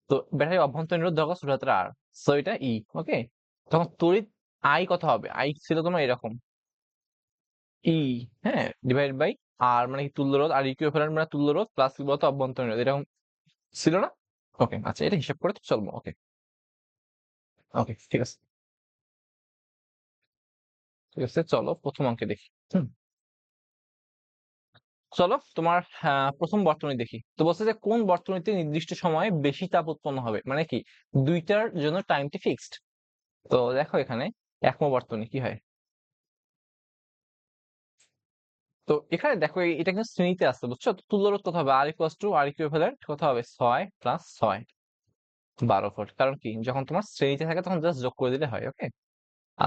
তো ব্যাটারি অভ্যন্তরীণ রোধ ধরো ছোট হাতের আর, সো এটা ই। ওকে, তখন তড়িৎ আই কত হবে? আই ছিল তোমার এরকম ই, হ্যাঁ, ডিভাইড বাই আর মানে কি তুল্য রোধ, আর ইকুইভ্যালেন্ট মানে তুল্য রোধ প্লাস কি বলতো অভ্যন্তরীণ রোধ, এরকম ছিল না? ওকে, আচ্ছা, এটা হিসাব করে তো চলবো। ওকে, ওকে, ঠিক আছে, ঠিক আছে, চলো প্রথম অঙ্কে দেখি। হুম, চলো তোমার প্রথম বর্তনী দেখি। তো বলছে যে কোন বর্তনীতে নির্দিষ্ট সময়ে বেশি তাপ উৎপন্ন হবে, মানে কি দুইটার জন্য টাইমটি ফিক্সড। তো দেখো এখানে একম বর্তনী কি হয়। তো এখানে দেখো এটা কিন্তু শ্রেণীতে আছে, বুঝছো? তো তুল্য রোধ কত হবে? আর ইকুয়ালস টু আর ইকুইভ্যালেন্ট কত হবে? 6 প্লাস 6, 12 ভোল্ট। কারণ কি যখন তোমার শ্রেণীতে থাকে তখন জাস্ট যোগ করে দিলে হয়। ওকে,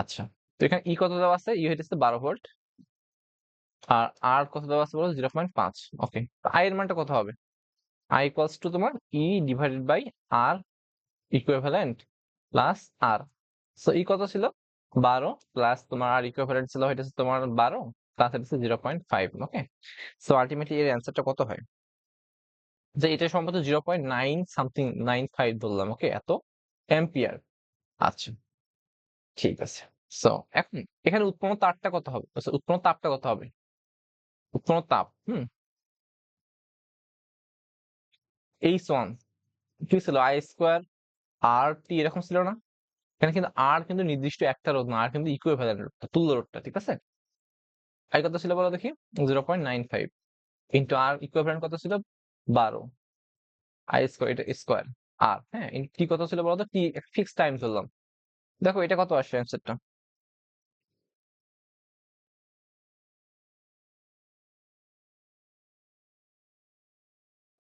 আচ্ছা, তো এখানে ই কত দেওয়া আছে? ই হইতেছে 12 ভোল্ট, আর আর কত দেওয়া আছে বলো? 0.5। ওকে, আই এর মানটা কত হবে? আই ইকুয়ালস টু তোমার E divided by R equivalent plus R. So E কত ছিল? 12 প্লাস তোমার আর ইকুইভ্যালেন্ট ছিল হইতেছে তোমার 12 প্লাস হইতেছে 0.5। ওকে, সো আলটিমেটলি এর অ্যান্সারটা কত হয়? যে এটা সম্ভবত 0.9 সামথিং 95 ধরলাম। ওকে, এত অ্যাম্পিয়ার। আচ্ছা, ঠিক আছে। সো এখন এখানে উৎপন্ন তাপটা কত হবে? আচ্ছা, উৎপন্ন তাপটা কত হবে? উৎপন্ন তাপ, H1 কি ছিল? আই স্কোয়ার আর টি এরকম ছিল না? এখানে কিন্তু আর কিন্তু নির্দিষ্ট একটা রোধ না, আর কিন্তু ইকুইভ্যালেন্ট রোধটা, তুল্য রোধটা, ঠিক আছে? আই কত ছিল বলো দেখি? 0.95 ইন্টু আর ইকুইভ্যালেন্ট কত ছিল? 12 আই স্কোয়ার, এটা স্কোয়ার আর, হ্যাঁ, টি কত ছিল বলো তো? টি ফিক্স টাইম ধরলাম। দেখো এটা কত আসছে অ্যান্সারটা।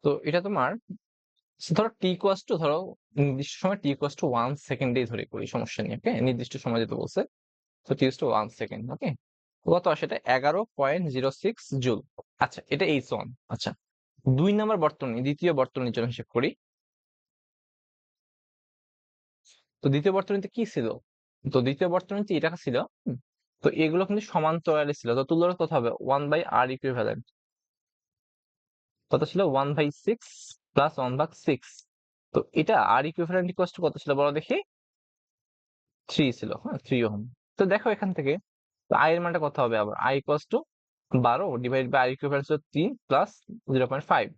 তো এটা তোমার, ধরো টি ইকুয়াস টু, ধরো নির্দিষ্ট সময় টি ইকুয়াস টু 1 সেকেন্ডেই ধরে করি, সমস্যা নেই। ওকে, নির্দিষ্ট সময় যেটা বলছে, তো টি ইকুয়াস টু 1 সেকেন্ড। ওকে, কত আসে এটা? 11.06 জুল। আচ্ছা, এটা H1। আচ্ছা, 2 নম্বর বর্তনী, দ্বিতীয় বর্তনীর জন্য হিসেব করি। তো দ্বিতীয় বর্তনীতে কি ছিল? তো দ্বিতীয় বর্তনীতে এটা ছিল, হুম, তো এগুলো কিন্তু সমান্তরালে ছিল। তো তুল্য রোধ কত হবে? 1/R ইকুইভ্যালেন্ট কত ছিল? 1/6 প্লাস 1/6। তো এটা আর ইকুইভ্যালেন্ট ইকুয়াস টু কত ছিল বলো দেখি? 3 ছিল, হ্যাঁ, 3 ওহম। তো দেখো এখান থেকে আই এর মানটা কত হবে? আবার I equals to 12 divide by R equivalent 3 plus 0.5।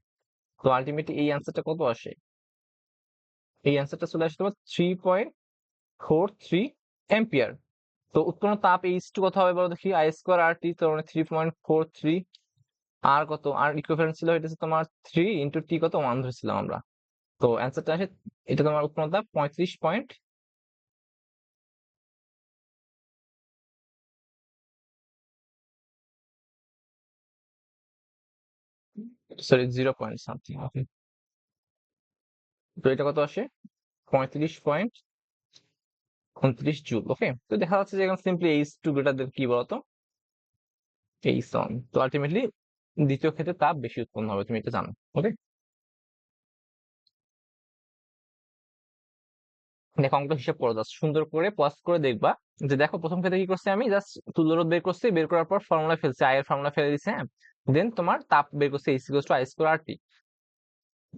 তো আলটিমেটলি এই অ্যান্সারটা কত আসে? এই অ্যান্সারটা চলে আসে তোমার 3.43 অ্যাম্পিয়ার। তো উৎপন্ন তাপ এইচ টু কত হবে বলো দেখি? আই স্কোয়ার আর টি, তো মানে 3.43। আর কত? আর ইকুইভ্যালেন্ট ছিল এটা তোমার 3 ইন্টু টি, কত 1 ধরেছিলাম আমরা। তো অ্যান্সারটা আসে, এটা তোমার উৎপন্ন তাপ 35 পয়েন্ট, সরি 0 পয়েন্ট সামথিং। ওকে, তো এটা কত আসে? 35.29 জুল। ওকে, তো দেখা যাচ্ছে যে এখন simply H two greater than কি বলতো? H on. তো আলটিমেটলি দ্বিতীয় ক্ষেত্রে তাপ বেশি উৎপন্ন হবে, তুমি এটা জানো। ওকে, দেখো অঙ্কটা হিসাব করো, জাস্ট সুন্দর করে পজ করে দেখবা। যে দেখো প্রথম ক্ষেত্রে কি করছি আমি? জাস্ট তুল্য রোধ বের করছি, বের করার পর ফর্মুলা ফেলছি, আই এর ফর্মুলা ফেলে দিছি, হ্যাঁ। দেন তোমার তাপ বের করছি, H equals to I square R T.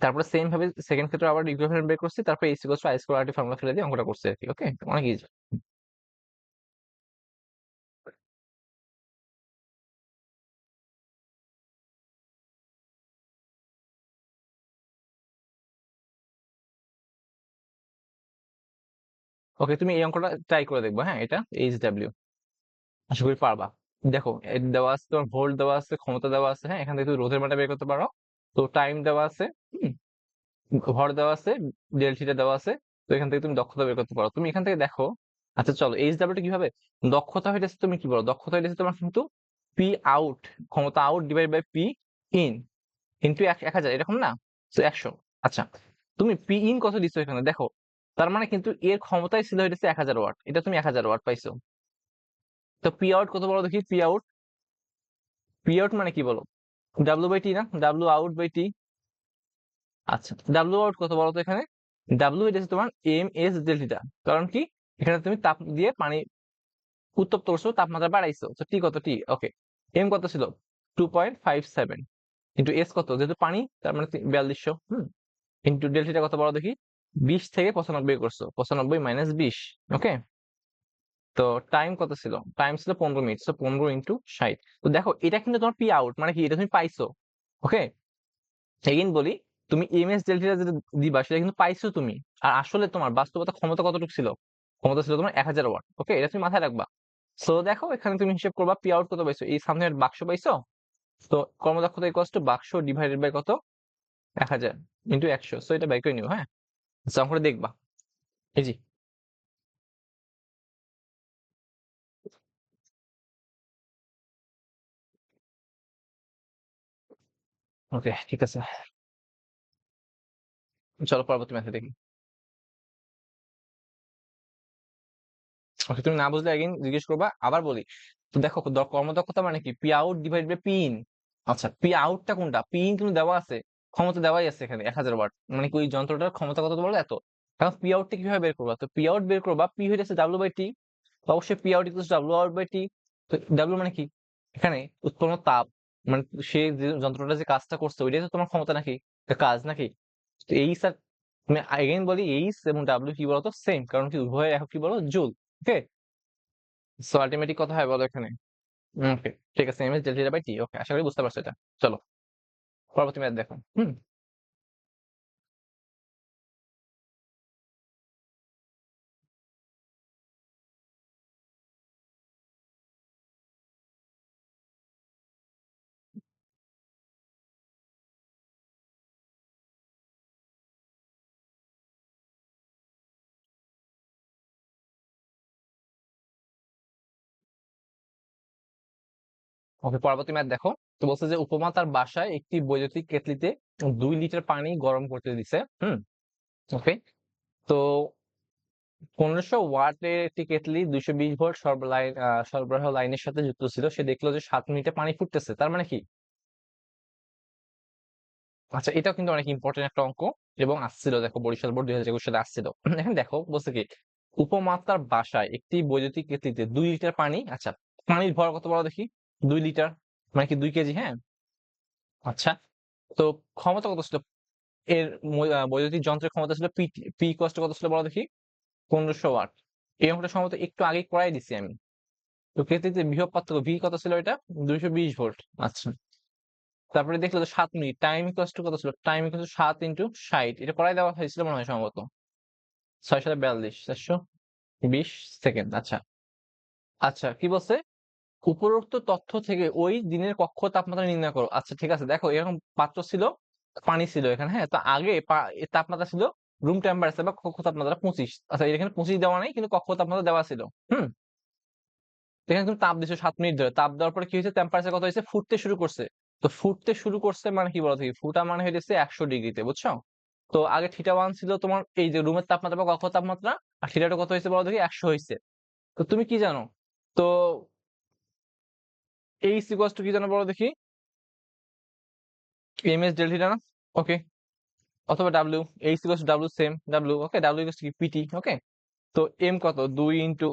তারপরে সেম ভাবে সেকেন্ড ক্ষেত্রে আবার ইকুইভ্যালেন্ট বের করছি, তারপর H equals to I square R T formula ফেলে দিয়ে অঙ্কটা করছি আর কি। ওকে, অনেক ইজি। ওকে, তুমি এই অঙ্কটা ট্রাই করে দেখবা, হ্যাঁ, এটা এইচ ডাব্লিউ, আশা করি পারবা। দেখো দেওয়া আছে তোমার ভোল্ট দেওয়া আছে, ক্ষমতা দেওয়া আছে, হ্যাঁ, এখান থেকে তুমি রোধের মানটা বের করতে পারো। তো টাইম দেওয়া আছে, ভর দেওয়া আছে, ডেল্টিটা দেওয়া আছে। তো এখান থেকে তুমি দক্ষতা বের করতে পারো। তুমি এখান থেকে দেখো। আচ্ছা চলো, এইচ ডাব্লিউটা কিভাবে? দক্ষতা হইতেছে, তুমি কি বলো, দক্ষতা হইতেছে তোমার কিন্তু পি আউট, ক্ষমতা out divide by P in into 1000, এরকম না? তো 100। আচ্ছা, তুমি পি ইন কত দিচ্ছ এখানে দেখো, তার মানে কিন্তু এর ক্ষমতাই ছিল হইতেছে 1000 ওয়াট, এটা তুমি 1000 ওয়াট পাইছো। তো পি আউট কত বলো দেখি? পি আউট, পি আউট মানে কি বলো? ডাব্লিউ বাই টি না? ডাব্লিউ আউট বাই টি। আচ্ছা, ডাব্লিউ আউট কত বলো তো এখানে? ডাব্লিউ হইতেছে তোমার এম এস ডেল্টা। কারণ কি এখানে তুমি তাপ দিয়ে পানি উত্তপ্ত করছো, তাপমাত্রা বাড়াইছো। তো টি কত? টি, ওকে। এম কত ছিল? 2.57 ইন্টু এস কত, যেহেতু পানি তার মানে 4200, ইন্টু ডেল্টাটা কত বলো দেখি? 20 থেকে 95 করছো, 95 মাইনাস 20। ওকে, তো টাইম কত ছিল? টাইম ছিল 15 মিনিট, তো 15 ইন্টু 60। তো দেখো এটা কিন্তু তোমার পি আউট, মানে কি এটা তুমি পাইছো। ওকে, এগেইন বলি, তুমি এমএস ডেল্টা যেটা দিবা সেটা কিন্তু পাইছো তুমি। আর আসলে তোমার বাস্তবতা ক্ষমতা কতটুকু ছিল? ক্ষমতা ছিল তোমার 1000 ওয়াট। ওকে, এটা তুমি মাথায় রাখবা। সো দেখো এখানে তুমি হিসেব করবা পি আউট কত পাইছো, এই সামনে বাক্স পাইছো। তো কর্মদক্ষতা ইকুয়ালস টু বাক্স ডিভাইডেড বাই কত, 1000 ইন্টু 100। সো এটা বাই করে নিও। হ্যাঁ, সো করে দেখবা। এই জি। ওকে ঠিক আছে, চলো পরবর্তী ম্যাথে দেখি। ওকে, তুমি না বুঝলে এগেইন জিজ্ঞেস করবা, আবার বলি। তো দেখো কর্মদক্ষতা মানে কি, P out divide by P in. আচ্ছা, পি আউটটা কোনটা? পি ইন কিন্তু দেওয়া আছে, ক্ষমতা দেওয়াই আছে এখানে 1000 ওয়াট, মানে কি ওই যন্ত্রটার ক্ষমতা কত বলো এত। এখন পি আউটটা কিভাবে বের করবা? তো পি আউট বের করবা, পি হইতেছে ডাব্লিউ বাই টি। তো অবশ্যই P out equals W out by T. তো ডাব্লিউ মানে কি? এখানে উৎপন্ন তাপ, মানে সে যে যন্ত্রটা যে কাজটা করছে ওইটাই তো তোমার ক্ষমতা নাকি, কাজ নাকি। তো এইচ আর, তুমি এগেইন বলি, এইচ এবং ডাব্লিউ কি বলতো, সেম, কারণ কি উভয়ের একক কি বলো, জুল। ওকে, সো আলটিমেটলি কত হয় বলো এখানে। ওকে ঠিক আছে, M S delta by T. ওকে, আশা করি বুঝতে পারছো এটা। চলো পরবর্তী ম্যাথ দেখো। ওকে, পরবর্তী ম্যাথ দেখো। তো বলছে যে উপমা তার বাসায় একটি বৈদ্যুতিক কেটলিতে 2 লিটার পানি গরম করতে দিছে। ওকে, তো 1500 ওয়াটের একটি কেটলি 220 ভোল্ট সরবরাহ লাইনের সাথে যুক্ত ছিল। সে দেখলো যে 7 মিনিটে পানি ফুটতেছে, তার মানে কি? আচ্ছা, এটাও কিন্তু অনেক ইম্পর্টেন্ট একটা অঙ্ক, এবং আসছিল দেখো বরিশাল বোর্ড 2021 সালে আসছিল। এখন দেখো বলছে কি, উপমাতার বাসায় একটি বৈদ্যুতিক কেতলিতে 2 লিটার পানি। আচ্ছা, পানির ভর কত বড় দেখি? 2 লিটার, মানে কি 2 কেজি। হ্যাঁ, আচ্ছা, তো ক্ষমতা কত ছিল এর? বৈদ্যুতিক যন্ত্রের ক্ষমতা ছিল পি। পি কষ্ট কত ছিল বড় দেখি? 1500 ওয়াট। এই অঙ্কটা সম্ভবত একটু আগে করাই দিছি আমি। তো কেতলিতে বিভব পার্থক্য ভি কত ছিল এটা? 220 ভোল্ট। আচ্ছা, তারপরে দেখলো যে 7 মিনিট, টাইম ইকুয়ালস টু কত ছিল? Time equals two 7 into 60। এটা করাই দেওয়া হয়েছিল মনে হয় সম্ভবত। 642, 420 সেকেন্ড। আচ্ছা, আচ্ছা কি বলছে? উপরোক্ত তথ্য থেকে ওই দিনের কক্ষ তাপমাত্রা নির্ণয় করো। আচ্ছা ঠিক আছে, দেখো এরকম পাত্র ছিল, পানি ছিল এখানে। হ্যাঁ, তো আগে এর তাপমাত্রা ছিল রুম টেম্পারেচার বা কক্ষ তাপমাত্রা 25। আচ্ছা, এখানে 25 দেওয়া নাই, কিন্তু কক্ষ তাপমাত্রা দেওয়া ছিল। হুম, এখানে তুমি তাপ দিছো 7 মিনিট ধরে, তাপ দেওয়ার পরে কি হয়েছে, টেম্পারেচার কত হয়েছে, ফুটতে শুরু করছে। তো ফুটতে শুরু করছে মানে কি বলো দেখি, ফুটা মানে হয়েছে 100 ডিগ্রিতে, বুঝছো? তো আগে θ1 ছিল তোমার এই যে রুমের তাপমাত্রা বা কক্ষ তাপমাত্রা, আর θ2 কত হয়েছে বলো দেখি, 100 হয়েছে। তো তুমি কি জানো? তো এইচ ইকুয়ালস টু কি জানো বলো দেখি? এম এস ডেল থিটা না? ওকে, অথবা W. H equals two W, same W. ওকে, ডাব্লিউ ইকুয়ালস কি, পিটি। ওকে, তো এম কত, 2 ইন্টু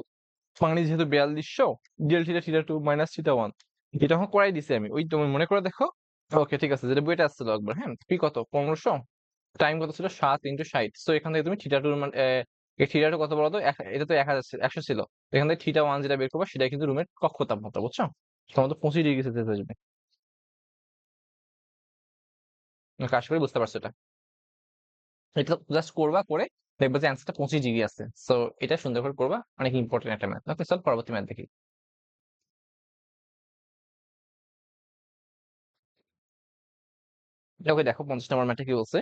পানি যেহেতু 4200, ডেল থিটা θ2 মাইনাস θ1। এটা এখন করাই দিছি আমি, ওই তুমি মনে করে দেখো। ওকে ঠিক আছে, যেটা বইটা আসছিল একবার। হ্যাঁ, পি কত, 1500। টাইম কত ছিল, 7 ইন্টু 60। তো এখান থেকে তুমি θ2 মানে এই θ2 কত বলতো, এটা তো 1000 100 ছিল। এখান থেকে θ1 যেটা বের করবো সেটা কিন্তু রুমের কক্ষ তাপমাত্রা, বুঝছো? তোমার তো 25 ডিগ্রি সেলসিয়াস হয়ে যাবে। আশা করি বুঝতে পারছো এটা। এটা জাস্ট করবা, করে দেখবা যে অ্যান্সারটা 25 ডিগ্রি আছে। সো এটা সুন্দর করে করবা, অনেক ইম্পর্টেন্ট একটা ম্যাথ। ওকে, চল পরবর্তী ম্যাথ দেখি। ওকে দেখো 50 নম্বর ম্যাথে কি বলছে।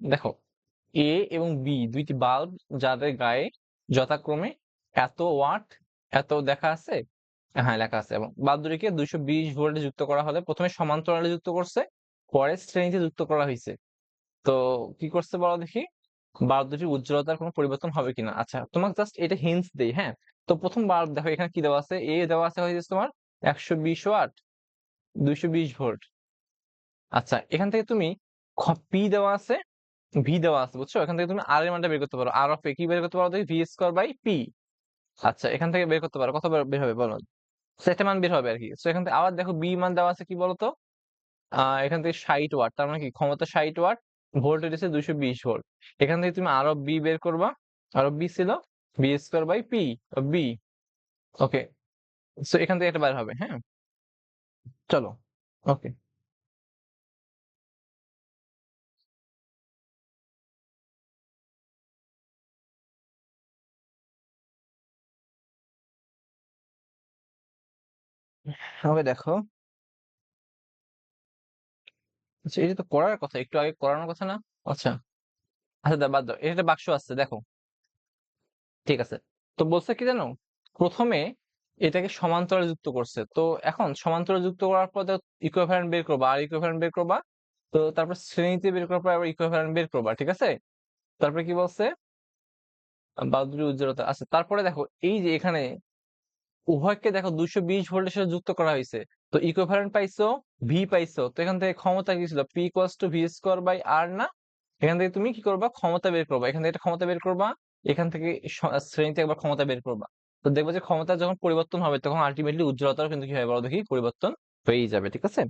দেখো, এ এবং বি দুইটি বাল্ব, যাদের গায়ে যথাক্রমে এত ওয়াট, এত দেখা আছে। হ্যাঁ লেখা আছে, এবং বাল্ব দুটিকে 220 ভোল্টে যুক্ত করা হলে প্রথমে সমান্তরালে যুক্ত করছে, পরে শ্রেণীতে যুক্ত করা হয়েছে। তো কি করছে বলো দেখি, বাল্ব দুটির উজ্জ্বলতার কোনো পরিবর্তন হবে কিনা। আচ্ছা, তোমাকে জাস্ট এটা হিন্টস দেই। হ্যাঁ, তো প্রথম বাল্ব দেখো এখানে কি দেওয়া আছে, এ দেওয়া আছে হয়েছে তোমার 120 ওয়াট, 220 ভোল্ট। আচ্ছা, এখান থেকে তুমি পি দেওয়া আছে, ভি দেওয়া আছে, বুঝছো? এখান থেকে তুমি আর এর মানটা বের করতে পারো। আর অফ এ কি বের করতে পারো দেখি, ভি স্কোয়ার বাই পি। আচ্ছা, এখান থেকে বের করতে পারো, কত বের হবে বলো? সেটা মান বের হবে আর কি। তো এখান থেকে আবার দেখো বি মান দেওয়া আছে কি বলতো, এখান থেকে 60 ওয়াট, তার মানে কি ক্ষমতা 60 ওয়াট। ভোল্টেজ হচ্ছে 220 ভোল্ট। এখান থেকে তুমি আর অফ বি বের করবা। আর অফ বি ছিল B square by P of B. Okay, so এখান থেকে এটা বের হবে। হ্যাঁ, চলো। ওকে, ওকে দেখো। আচ্ছা, এটা তো করার কথা, একটু আগে করানোর কথা না? আচ্ছা, আচ্ছা বাদ দাও, এটা একটা বাক্স আছে দেখো। ঠিক আছে, তো বলছে কি জানো, প্রথমে এটাকে সমান্তরালে যুক্ত করছে। তো এখন সমান্তরালে যুক্ত করার পর ইকুইভ্যালেন্ট বের করবা, আর ইকুইভ্যালেন্ট বের করবা। তো তারপর শ্রেণীতে বের করার পর আবার ইকুইভ্যালেন্ট বের করবা। ঠিক আছে, তারপরে কি বলছে, বাহুর উজ্জ্বলতা। আচ্ছা, তারপরে দেখো এই যে এখানে উভয়কে দেখো 220 ভোল্টের সাথে যুক্ত করা হয়েছে। তো ইকুইভ্যালেন্ট পাইছো, ভি পাইছো। তো এখান থেকে ক্ষমতা কি ছিল, P equals to V square by R না? এখান থেকে তুমি কি করবা, ক্ষমতা বের করবা। এখান থেকে একটা ক্ষমতা বের করবা, এখান থেকে শ্রেণীতে একবার ক্ষমতা বের করবা। তো দেখবো যে ক্ষমতা যখন পরিবর্তন হবে তখন আলটিমেটলি উজ্জ্বলতারও কিন্তু কি হয় বলো দেখি, পরিবর্তন হয়েই যাবে। ঠিক আছে,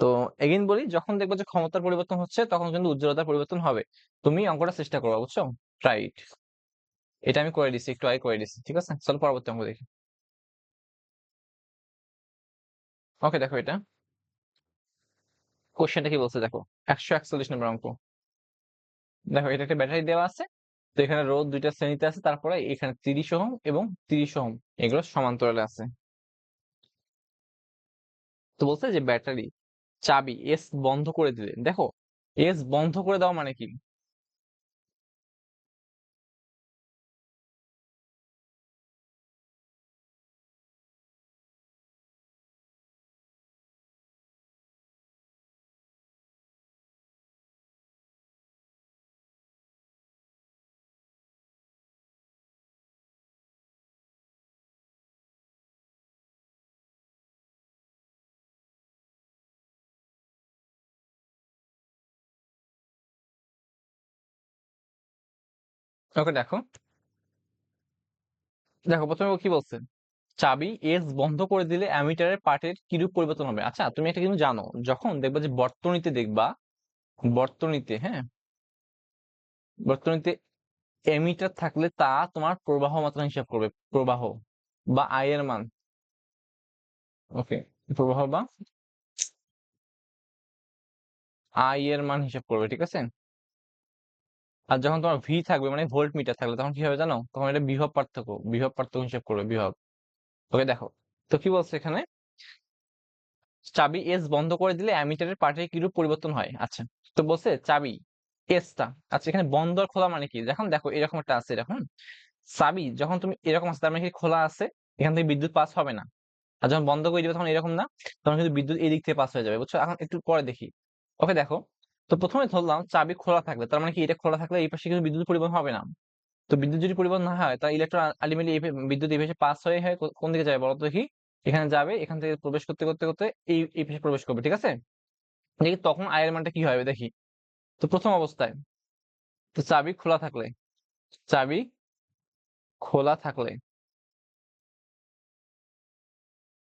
তো এগেইন বলি, যখন দেখবো যে ক্ষমতার পরিবর্তন হচ্ছে তখন কিন্তু উজ্জ্বলতার পরিবর্তন হবে। তুমি অঙ্কটা চেষ্টা করবা, বুঝছো? Try it. এটা আমি করে দিচ্ছি, একটু আগে করে দিচ্ছি। ঠিক আছে, চলো পরবর্তী অঙ্ক দেখি। ওকে দেখো, এটা কোশ্চেনটা কি বলছে দেখো, 141 নম্বর অঙ্ক। দেখো, এটা একটা ব্যাটারি দেওয়া আছে। তো এখানে রোধ দুইটা শ্রেণীতে আছে, তারপরে এখানে 30 ওহম এবং 30 ওহম এগুলো সমান্তরালে আছে। তো বলছে যে ব্যাটারি চাবি এস বন্ধ করে দিলে, দেখো এস বন্ধ করে দেওয়া মানে কি? ওকে দেখো, দেখো প্রথমে ও কি বলছে, চাবি এস বন্ধ করে দিলে অ্যামিটারের পার্টের কিরূপ পরিবর্তন হবে। আচ্ছা, তুমি এটা কিন্তু জানো, যখন দেখবা যে বর্তনীতে দেখবা, বর্তনীতে, হ্যাঁ, বর্তনীতে এমিটার থাকলে তা তোমার প্রবাহ মাত্রা হিসাব করবে, প্রবাহ বা আই এর মান। ওকে, প্রবাহ বা আই এর মান হিসাব করবে। ঠিক আছে, আর যখন তোমার ভি থাকবে মানে ভোল্ট মিটার থাকলে তখন কি হবে জানো, তখন এটা বিভব পার্থক্য, বিভব পার্থক্য হিসাব করবে, বিভব। ওকে দেখো, তো কি বলছে এখানে, চাবি এস বন্ধ করে দিলে অ্যামিটারের পার্টের কিরূপ পরিবর্তন হয়। আচ্ছা, তো বলছে চাবি এসটা, আচ্ছা এখানে বন্ধ আর খোলা মানে কি, যখন দেখো এরকম একটা আছে, এরকম চাবি যখন তুমি এরকম আছে তার মানে কি খোলা আছে, এখান থেকে বিদ্যুৎ পাস হবে না। আর যখন বন্ধ করে দিবে তখন এরকম না, তখন কিন্তু বিদ্যুৎ এই দিক থেকে পাস হয়ে যাবে, বুঝছো? এখন একটু পরে দেখি। ওকে দেখো, তো প্রথমে ধরলাম চাবি খোলা থাকলে, তার মানে কি এটা খোলা থাকলে এই পাশে কিন্তু বিদ্যুৎ পরিবহন হবে না। তো বিদ্যুৎ যদি পরিবহন না হয় তাহলে ইলেকট্রন আলটিমেটলি বিদ্যুৎ এই পাশে পাস হয়ে হয় কোন দিকে যাবে বলো তো দেখি? এখানে যাবে, এখান থেকে প্রবেশ করতে করতে করতে এই পাশে প্রবেশ করবে। ঠিক আছে, দেখি তখন আয়ের মানটা কি হবে দেখি। তো প্রথম অবস্থায়, তো চাবি খোলা থাকলে, চাবি খোলা থাকলে,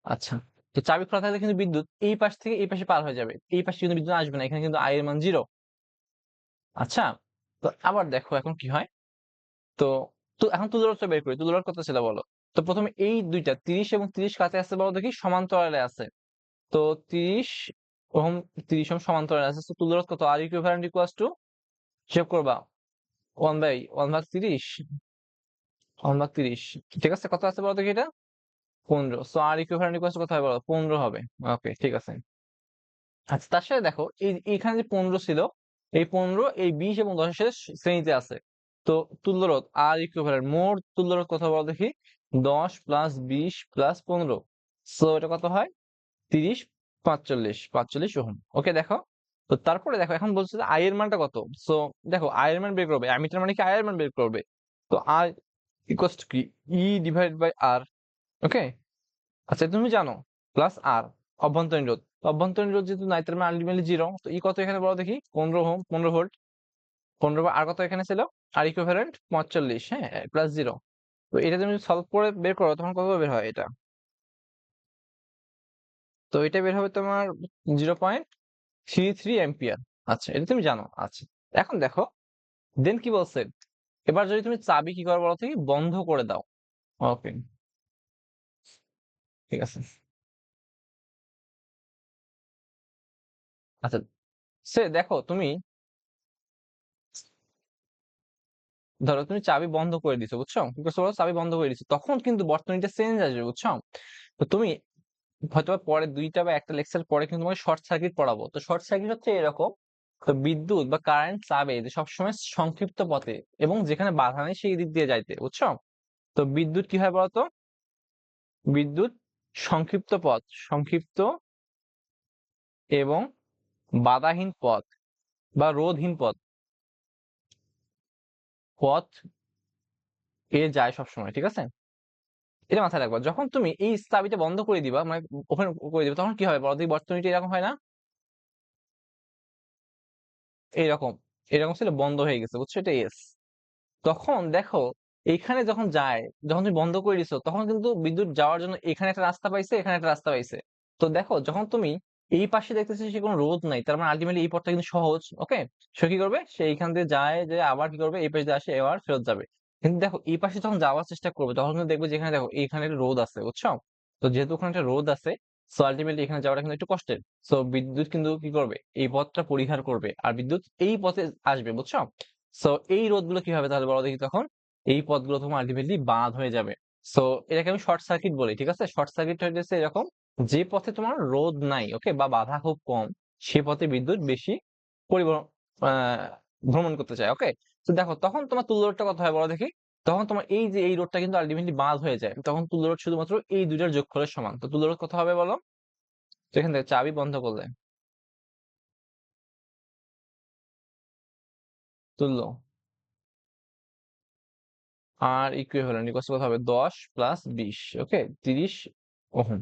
আচ্ছা, তো চাবি খোলা থাকলে কিন্তু বিদ্যুৎ এই পাশ থেকে এই পাশে পার হয়ে যাবে, এই পাশে কিন্তু বিদ্যুৎ আসবে না, এখানে কিন্তু আয়ের মান 0। আচ্ছা, তো আবার দেখো এখন কি হয়। তো তো এখন তুলনাটা বের করি, তুলনার কত ছিল বলো? তো প্রথমে এই দুইটা 30 এবং 30 কাছে আছে বলো দেখি, সমান্তরালে আছে। তো 30 ওহম, 30 ওহম সমান্তরালে আছে। তো তুলনার কত, আর ইকুইভ্যালেন্ট ইকুয়ালস টু, হিসাব করবা 1/30, 1/30। ঠিক আছে, কত আছে বলো দেখি এটা? 15। সো আর ইকুইভ্যালেন্ট ইকুয়ালস কত হবে বলো? 15 হবে। ওকে ঠিক আছে। আচ্ছা, তার সাথে দেখো এইখানে যে 15 ছিল, এই 15 এই 20 এবং 10 এর সাথে শ্রেণীতে আছে। তো তুল্যরোধ আর ইকুইভ্যালেন্ট, মোট তুল্যরোধ কত বলো দেখি? 10 প্লাস 20 প্লাস 15। সো এটা কত হয়? 30, 45 ওহম। ওকে দেখো, তো তারপরে দেখো এখন বলছে যে আই এর মানটা কত। সো দেখো আই এর মান বের করবে, অ্যামিটার মানে কি আই এর মান বের করবে। তো আর ইকুয়ালস টু কি, ই ডিভাইড বাই আর। ওকে, আচ্ছা তুমি জানো প্লাস আর অভ্যন্তরীণ রোধ, অভ্যন্তরীণ রোধ যেহেতু নাই তার মানে আলটিমেটলি 0। তো ই কত এখানে বলো দেখি? 15 ওহম, 15 ভোল্ট, 15। আর কত এখানে ছিল? আর ইকুইভ্যালেন্ট 45, হ্যাঁ, প্লাস 0। তো এটা তুমি সলভ করে বের করো তখন কত বের হয় এটা? তো এটা বের হবে তোমার 0.33 অ্যাম্পিয়ার। আচ্ছা, এটা তুমি জানো। আচ্ছা, এখন দেখো, দেন কি বলছে, এবার যদি তুমি চাবি কি করো বলো থেকে বন্ধ করে দাও। ওকে, ঠিক আছে। আচ্ছা, সে দেখো তুমি, ধরো তুমি চাবি বন্ধ করে দিছো, বুঝছো, কি করছো বলো, চাবি বন্ধ করে দিছো, তখন কিন্তু বর্তনীটা চেঞ্জ আসবে, বুঝছো। তো তুমি হয়তো বা পরে দুইটা বা একটা লেকচার পরে কিন্তু তোমাকে শর্ট সার্কিট পড়াবো। তো শর্ট সার্কিট হচ্ছে এরকম, তো বিদ্যুৎ বা কারেন্ট চাবে যে সবসময় সংক্ষিপ্ত পথে এবং যেখানে বাধা নেই সেই দিক দিয়ে যাইতে, বুঝছো। তো বিদ্যুৎ কি হয় বলতো, বিদ্যুৎ সংক্ষিপ্ত পথ, সংক্ষিপ্ত এবং বাধাহীন পথ বা রোধহীন পথ, পথ এ যায় সবসময়, ঠিক আছে। এটা মাথায় রাখবা, যখন তুমি এই চাবিটা বন্ধ করে দিবা, মানে ওপেন করে দিবা, তখন কি হবে বলো দেখি, বর্তনীটা এরকম হয় না, এইরকম, এরকম ছিল, বন্ধ হয়ে গেছে, বুঝছো, এটা এস। তখন দেখো, এইখানে যখন যায়, যখন তুমি বন্ধ করে দিছো, তখন কিন্তু বিদ্যুৎ যাওয়ার জন্য এখানে একটা রাস্তা পাইছে, এখানে একটা রাস্তা পাইছে। তো দেখো, যখন তুমি এই পাশে দেখতেছি সে কোনো রোধ নাই, তার মানে আলটিমেটলি এই পথটা কিন্তু সহজ, ওকে। সে কি করবে, সে এইখান দিয়ে যায়, যে আবার কি করবে, এই পাশে দিয়ে আসে, এবার ফেরত যাবে। কিন্তু দেখো, এই পাশে যখন যাওয়ার চেষ্টা করবে, তখন কিন্তু দেখবে যেখানে দেখো এইখানে একটা রোধ আছে, বুঝছো। তো যেহেতু ওখানে একটা রোধ আছে, সো আলটিমেটলি এখানে যাওয়াটা কিন্তু একটু কষ্টের। সো বিদ্যুৎ কিন্তু কি করবে, এই পথটা পরিহার করবে, আর বিদ্যুৎ এই পথে আসবে, বুঝছো। সো এই রোধগুলো কি হবে তাহলে বলো দেখি তখন, এই পথগুলো তোমার আলটিমেটলি বাদ হয়ে যাবে। সো এটাকে আমি শর্ট সার্কিট বলি, ঠিক আছে। শর্ট সার্কিট হচ্ছে এরকম, যে পথে তোমার রোধ নাই, ওকে, বা বাধা খুব কম, সে পথে বিদ্যুৎ বেশি পরিবহন আহ ভ্রমণ করতে চায়, ওকে। তো দেখো, তখন তোমার তুল্য রোধটা কত হয় বলো দেখি, তখন তোমার এই যে এই রোধটা কিন্তু আলটিমেটলি বাদ হয়ে যায়, তখন তুল্য রোধ শুধুমাত্র এই দুইটার যোগফলের সমান। তো তুল্য রোধ কত হবে বলো, তো এখান থেকে চাবি বন্ধ করলে তুল্য আর ইকুইভ্যালেন্ট ইকুয়াল কত হবে, 10 + 20, ওকে, 30 ওহম।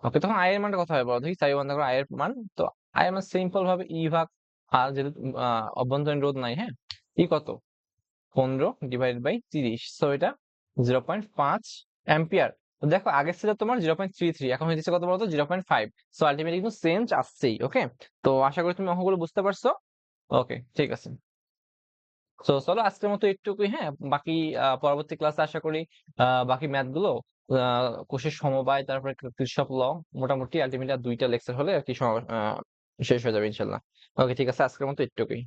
ওকে, তখন আই এর মানটা কত হবে বলো দেখি, চাবি বন্ধ করে আই এর মান। তো আই এর মান সিম্পল ভাবে ই ভাগ আর, যেহেতু অভ্যন্তরীণ রোধ নাই, হ্যাঁ, ই কত, 15/30, সো এটা 0.5 অ্যাম্পিয়ার। তো দেখো, আগে ছিল তোমার 0.33, এখন হয়ে যাচ্ছে কত বলতো, 0.5। সো আলটিমেটলি কিন্তু চেঞ্জ আসছেই, ওকে। তো আশা করি তুমি অঙ্কগুলো বুঝতে পারছো। ওকে, ঠিক আছে। তো চলো আজকের মতো একটুকুই, হ্যাঁ, বাকি পরবর্তী ক্লাসে আশা করি বাকি ম্যাথ গুলো, কোষের সমবায়, তারপরে কৃষক ল, মোটামুটি আলটিমেটলি আর দুইটা লেকচার হলে আর কি শেষ হয়ে যাবে ইনশাল্লাহ। ওকে, ঠিক আছে, আজকের মতো একটুকুই।